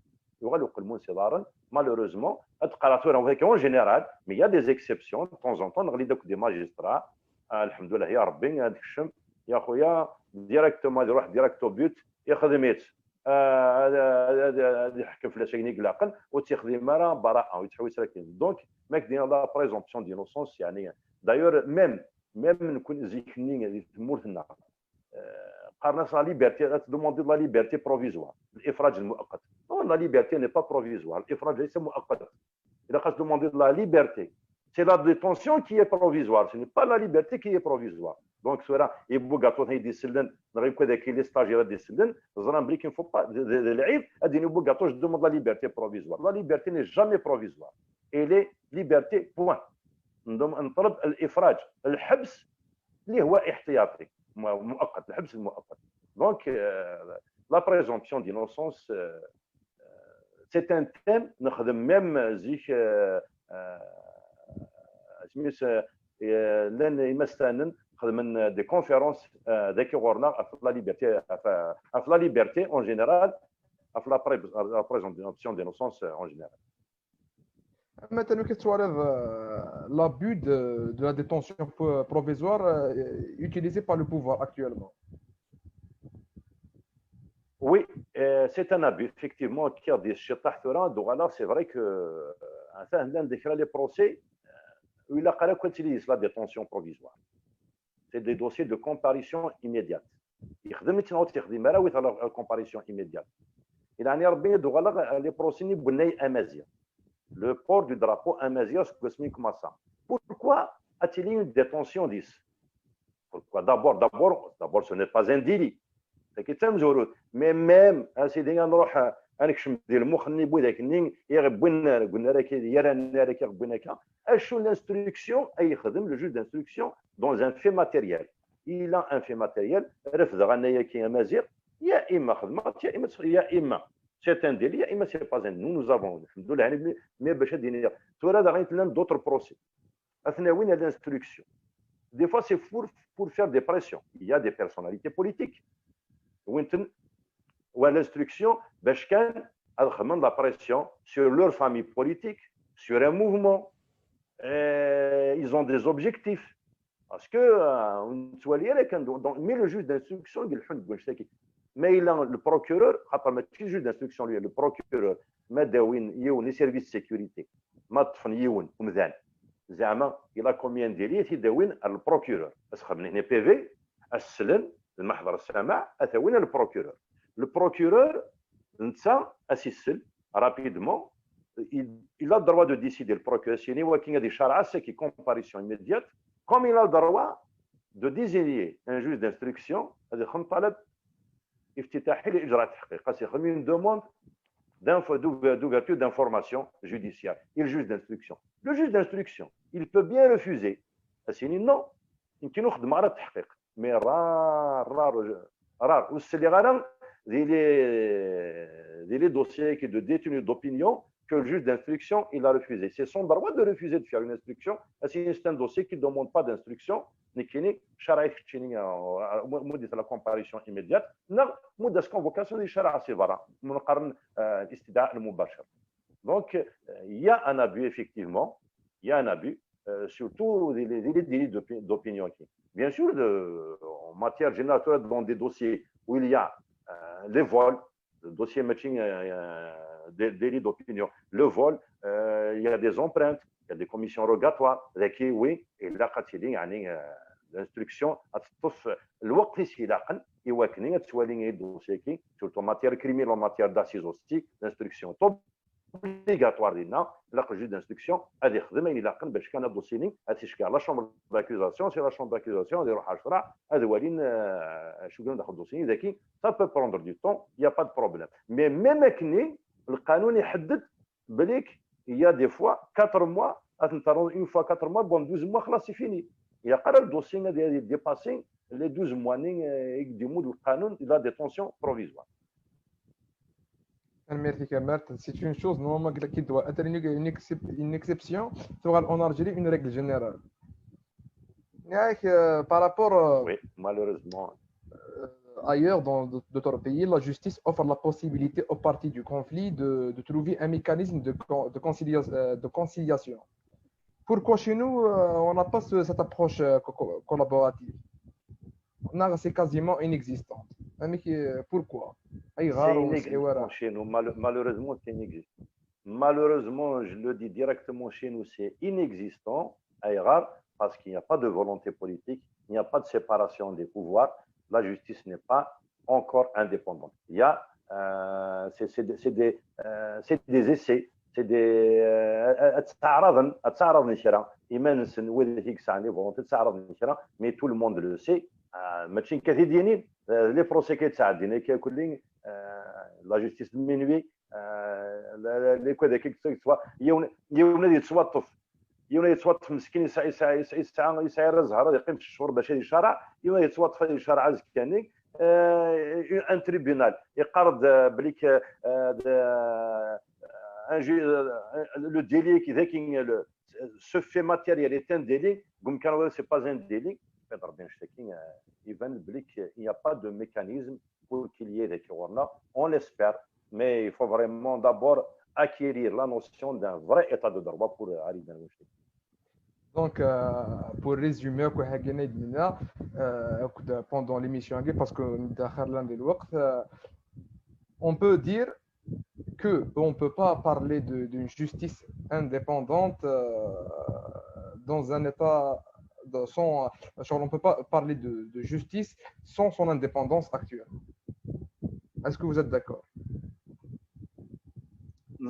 Speaker 2: malheureusement en général mais il y a des exceptions de temps en temps نغلي دوك دي ماجسترا الحمد لله يا ربي هذاك الشم يا خويا ديريكتومون يروح ديريكتو بيوت يخدميت هذا يحكم في لاشيني قلاقل وتيخدم مرا براءه ويتحوس لكن دونك ما كدينا لا بريزومبسيون دينوسونس يعني دايور ميم نكون زيكني تمورتنا قارنا لا ليبرتي تدوموندي لا ليبرتي بروفيزوار الافراج المؤقت لا ليبرتي ني با بروفيزوار الافراج ليس مؤقتا اذا قاس دوموندي لا ليبرتي سي لا ديتونسيون كي بروفيزوار سي ني با لا ليبرتي كي بروفيزوار دونك سورا يبوغاتو هيدي سلن نغيب كذاك لي ستاجير دي سلن زران بلي كي فو با العيب ادي يبوغاتو دوموند لا ليبرتي بروفيزوار لا ليبرتي ني جامي بروفيزوار اي لي ليبرتي بوين نطلب الافراج الحبس اللي هو احتياطي مؤقت الحبس المؤقت دونك لا بريزومبسيون دينوسونس سي ان تيم نخدم ميم زيك سميت لان يمستانن خدمن دي كونفيرونس ذاك غورنا في لا ليبرتي في لا ليبرتي اون جينيرال في لا بريزومبسيون دينوسونس اون جينيرال
Speaker 1: Maintenant, qu'est-ce que l'abus de la détention provisoire utilisé par le pouvoir actuellement?
Speaker 2: Oui, c'est un abus, effectivement, qui a des chetax. Donc, c'est vrai que les procès, il a utilisé la détention provisoire. C'est des dossiers de comparution immédiate. Il y a des comparution immédiate. Il y a des procès qui le port du drapeau amazigh comme ça. Pourquoi a-t-il une détention 10? Pourquoi d'abord, ce n'est pas un délit. Mais même, c'est des gens qui ont dit l'instruction, le juge d'instruction dans un fait matériel. Il a un fait matériel, c'est un délit, mais ce n'est pas un délit. Nous avons, d'autres procès. L'instruction. Des fois, c'est pour faire des pressions. Il y a des personnalités politiques. Où l'instruction, demande la pression sur leur famille politique, sur un mouvement. Ils ont des objectifs. Parce que, mais le juge d'instruction, mais il a le procureur, le juge d'instruction, lui, le procureur, les services de sécurité, il a combien de délits, le procureur. Parce que les PV, le procureur. Le procureur, rapidement, il a le droit de décider, le procureur, s'il y a des characes qui comparution immédiate, comme il a le droit de désigner un juge d'instruction, c'est une demande d'ouverture d'information judiciaire. Et le juge d'instruction. Le juge d'instruction, il peut bien refuser. Non, mais rare. C'est les dossiers de détenus d'opinion que le juge d'instruction il a refusé. C'est son droit de refuser de faire une instruction. C'est un dossier qui ne demande pas d'instruction. La comparution immédiate. Non, la convocation de Shara Sivara. Donc, il y a un abus, effectivement. Il y a un abus, surtout des délits d'opinion. Bien sûr, en matière générale, dans des dossiers où il y a les vols, le dossier matching des délits d'opinion, le vol, il y a des empreintes, il y a des commissions rogatoires, oui, et là, l'instruction, الوقت استيلاقا يواكني تسوالي الدوسيكي surtout en matière criminelle, en matière d'assises aussi, l'instruction obligatoire ديالنا لا الجوج d'instruction غادي يخدم الى قن باش كان الدوسيني غتشكى لا شومبر d'accusation سي لا شومبر d'accusation غادي يروح عشرة هذا ولين شكون داخل الدوسيني ذاكي ça peut prendre du temps il y a pas de problème mais même كني القانون يحدد بليك il y a des fois 4 mois une fois 4 mois bon 12 mois خلاص c'est fini il y a قرار الدوسي غادي ديباسي les 12 mois يقدموا القانون الى détention provisoire.
Speaker 1: Merci Kamel. C'est une chose normalement qui doit être une exception en Algérie, une règle générale. Par rapport
Speaker 2: oui, malheureusement.
Speaker 1: Ailleurs dans d'autres pays, la justice offre la possibilité aux parties du conflit de trouver un mécanisme de conciliation. Pourquoi chez nous, on n'a pas cette approche collaborative? C'est quasiment inexistant. Pourquoi?
Speaker 2: C'est inexistant chez nous. Malheureusement, c'est inexistant. Malheureusement, je le dis directement chez nous, c'est inexistant, parce qu'il n'y a pas de volonté politique, il n'y a pas de séparation des pouvoirs. La justice n'est pas encore indépendante. Il y a, c'est des essais, c'est des mais tout le monde le sait. ماشي كثيرين لي بروسي كيتعدينا كيكون لا جوستيس المنوي لي كذا كيكتسوا يونا يتسوطف مسكين يسعر الزهر يقيم في الشهور باش يشرع يونا يتسوطف هذه الشرع زكاني ان تريبيونال يقرض بليك لو ديلي كذا سو في ماتيريال est un délit comme quand c'est pas un délit il n'y a pas de mécanisme pour qu'il y ait des corona. On l'espère, mais il faut vraiment d'abord acquérir la notion d'un vrai état de droit pour arriver à l'objectif.
Speaker 1: Donc, pour résumer, pendant l'émission, parce que on peut dire qu'on ne peut pas parler d'une justice indépendante dans un état on ne peut pas parler de justice sans son indépendance actuelle. Est-ce que vous êtes d'accord?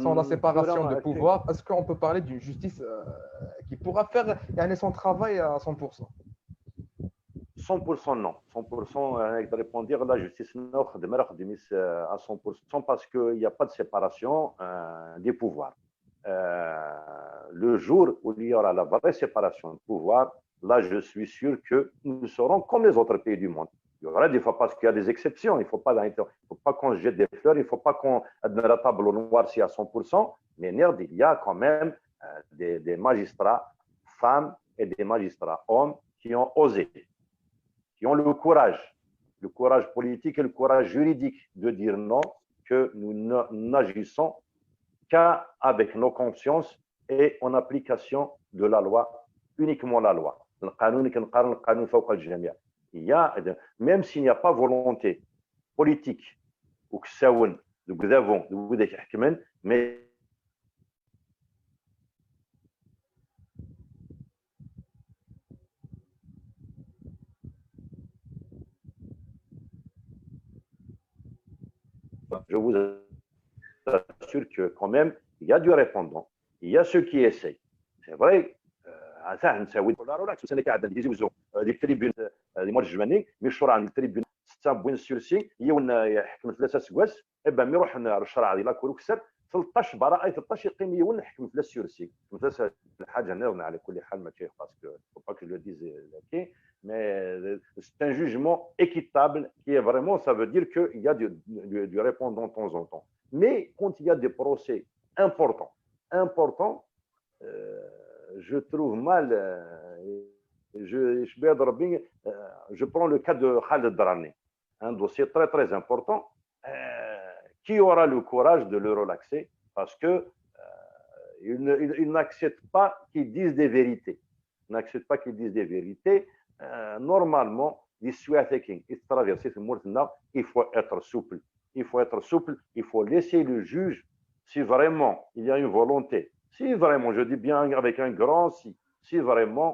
Speaker 1: Sans la séparation de pouvoir, est-ce qu'on peut parler d'une justice qui pourra faire son travail à 100%?
Speaker 2: 100% non. 100%, je répondre la justice à 100% parce qu'il n'y a pas de séparation des pouvoirs. Le jour où il y aura la vraie séparation de pouvoir, là, je suis sûr que nous serons comme les autres pays du monde. Il y aura des fois parce qu'il y a des exceptions. Il ne faut pas qu'on se jette des fleurs. Il ne faut pas qu'on admette la table noire si à 100%. Mais il y a quand même des magistrats femmes et des magistrats hommes qui ont osé, qui ont le courage politique et le courage juridique de dire non, que nous n'agissons qu'avec nos consciences et en application de la loi, uniquement la loi. Il y a, même s'il n'y a pas volonté politique ou que ça mais je vous assure que quand même il y a du répondant, il y a ceux qui essayent. C'est vrai. تاع نساوي ولا رولاكس انا قاعد ندير وزو ديك تريبيون دي مول الجماني مي الشورى عند التريبيون 6.6 هي يحكم 3 سكواس ايبا مي يروح الشرع ديال لاكور وكسر 13 براءه 13 يقيم يون حكم 3 سورسي مثلا الحاجه نظن على كل حال ماشي باسكو فو با كو جو ديز كي mais c'est un jugement équitable qui est vraiment, ça veut dire qu'il y a du répondant de temps en temps. Mais quand il y a des procès importants, je trouve mal, je prends le cas de Khaled Drani, un dossier très très important. Qui aura le courage de le relaxer parce que il n'accepte pas qu'ils disent des vérités. Il n'accepte pas qu'ils disent des vérités. Normalement, il faut être souple. Il faut laisser le juge si vraiment il y a une volonté. Si vraiment, je dis bien avec un grand si vraiment,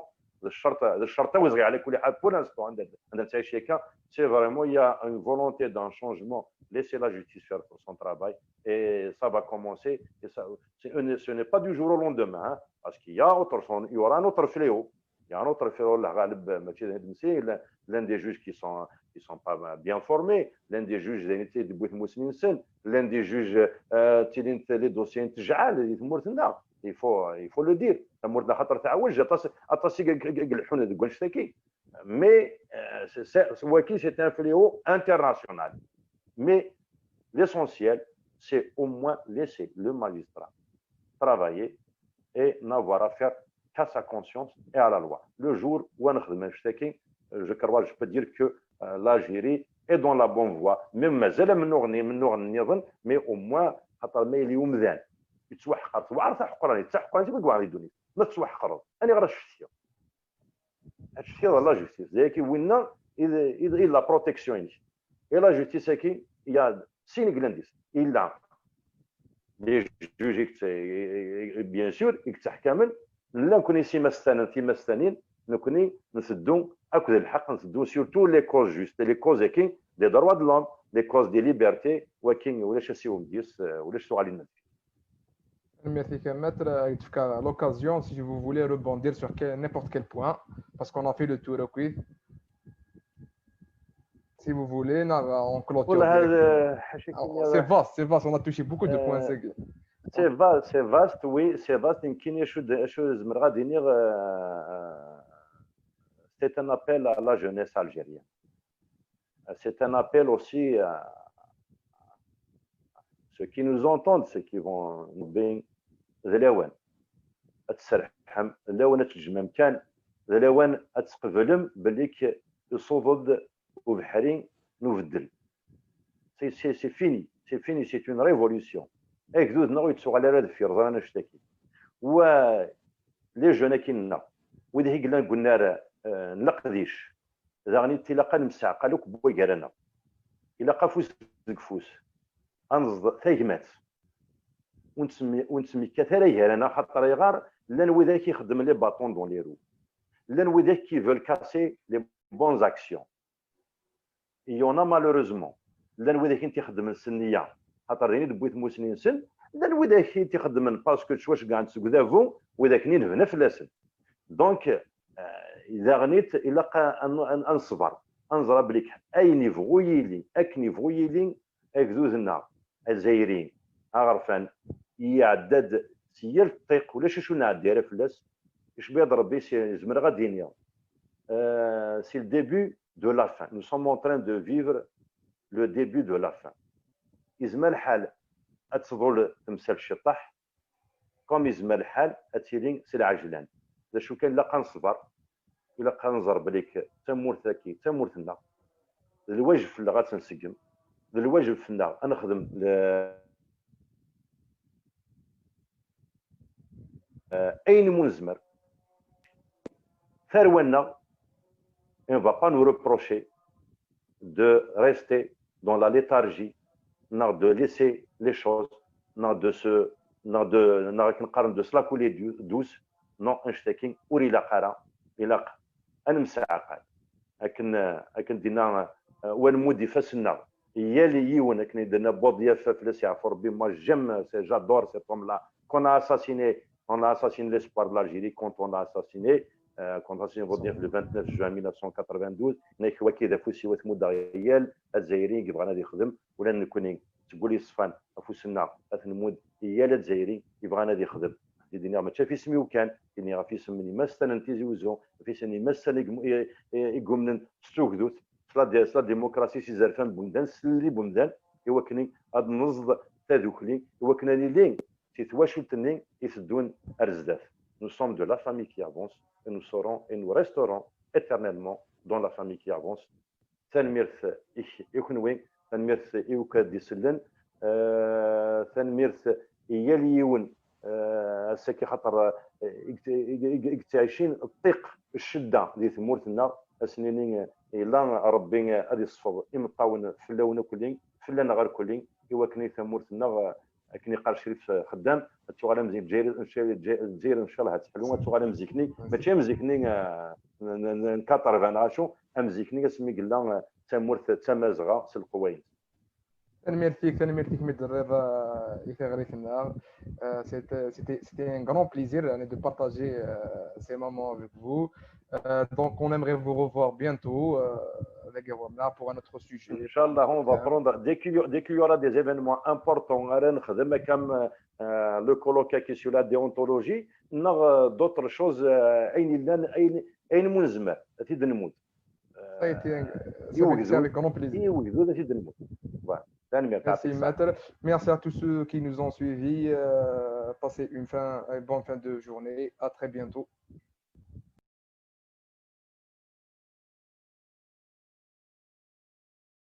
Speaker 2: pour l'instant, c'est vraiment il y a une volonté d'un changement, laissez la justice faire son travail et ça va commencer. Et ça, ce n'est pas du jour au lendemain, hein, parce qu'il y aura un autre fléau. Il y a un autre fléau, l'un des juges qui sont pas bien formés, l'un des juges l'un des juges les dossiers il faut le dire. Mais c'est un fléau international. Mais l'essentiel, c'est au moins laisser le magistrat travailler et n'avoir à faire qu'à sa conscience et à la loi. Le jour où je crois, je peux dire que l'Algérie est dans la bonne voie. Même mais au moins, يتوحقر وعارف حقراني حتى حقراني تقول كاع يدوني ما تتوحقر انا غير الشفتيه الشفتيه والله جوستيس ذاك وين اذا لا بروتيكسيون اي لا جوستيس كي يا سين غلانديس الا لي جوجيك بيان سور يتحكمن لا نكوني سيما ستانين نكوني نسدو اكد الحق نسدو سورتو لي كوز جوست لي كوز كي دي دروا دو لوم لي كوز دي ليبرتي ولكن ولاش سيهم ديس ولاش سو علينا.
Speaker 1: Merci Maître. À l'occasion, si vous voulez rebondir sur n'importe quel point, parce qu'on a fait le tour, ok. Si vous voulez, on clôture. C'est vaste, on a touché beaucoup de points.
Speaker 2: C'est vaste, oui, c'est vaste. C'est un appel à la jeunesse algérienne. C'est un appel aussi à ceux qui nous entendent, ceux qui vont nous bien. ذلاوان اتسرحم ذلاوان تجمم كان ذلاوان اتقبلم بليك يصوض وبحرين نبدل سي فيني سي اون ريفولوسيون اكدود نغ يتسوق على راد في رضانا نشتكي و لي جون كينا وذا قلنا نقديش ذا تلاقى نمسعقه لك بوي قالنا الا قفوس دكفوس انزض ثايمات ونسمي كثيرا انا خاطر يغار لان وذاك كيخدم لي باطون دون لي رو لان وذاك كيفول كاسي لي بون اكسيون يونا مالوريزمون لان وذاك انت يخدم السنيه خاطر راني دبويت موسنين سن لان وذاك انت يخدم باسكو شواش كاع نسكدافو وذاك نين في لاسن دونك اذا غنيت الا نصبر انظر بليك اي نيفو يلي اك نيفو يلي اكذوذنا الجزائريين عرفان يعدد سير الطيق ولا شو نعدي راه فلاس اش بيض ربي زمر غادينيا سي le début de la fin. Nous sommes en train de vivre le début de la fin. يزمر الحال اتفضل تمثال الشطح كوم يزمر الحال اتيلين سي العجلان اذا شو كان لا نصبر الا نزر بليك تمورتاكي تمورتنا الواجب في اللي غاتنسقم الواجب فينا نخدم اين منزمر ثرونا on ne va pas nous reprocher de rester dans la léthargie, de laisser les choses, de cela couler douce, non, نشتكي وري لا قرا الى انا مساعقه لكن دينا ونمودي فاسنا هي اللي يون كنا درنا بوض يافا فلاس يعفو ربي ما جم سي جادور سي طوم لا كون اساسيني On a assassiné l'espoir de l'Algérie quand on a assassiné le 29 juin 1992. نيك وكيد فوسي وثمود ريال الجزائري يبغى غادي يخدم ولا نكونين تقولي صفان فوسنا اثنمود هي الجزائري يبغى غادي يخدم دينا ما في سميو كان اني غافي سمني مثلا تيزوزو في سني مثلا يقومن ستوكدوت صلا ديمقراسي سي زرفان بومدان سلي بومدان يوكني هاد النصد تادوكلي يوكنا لي تيتواشلتني يسدون ارزداف. Nous sommes de la famille qui avance et nous serons et nous resterons éternellement dans la famille qui avance. تنميرث يكونوي تنميرث يوكاد دي سلن تنميرث ياليون السكي خاطر يكتعيشين الطيق الشده اللي ثمورتنا اسنينين الا ربي غادي يصفر يمطاون فلاونا كلين فلانا غير كلين ايوا كني ثمورتنا كني قال شريف خدام تغالى مزيك الجزائر ان شاء الله تحلو تغالى مزيكني ماشي مزيكني 80 عاشو امزيكني اسمي قلنا تمورت تمازغه سلقوين.
Speaker 1: تنميرتيك مدرب يغريفنا. C'était un grand plaisir de partager ces moments avec vous. Donc on aimerait vous revoir bientôt avec Rwanda pour un autre sujet.
Speaker 2: Inch'Allah, on va prendre dès qu'il y aura des événements importants comme le colloque qui est sur la déontologie, d'autres choses أين منزمة تيد نموت.
Speaker 1: Ça a été avec grand plaisir. Merci, Maître. Merci à tous ceux qui nous ont suivis. Passez une bonne fin de journée. À très bientôt.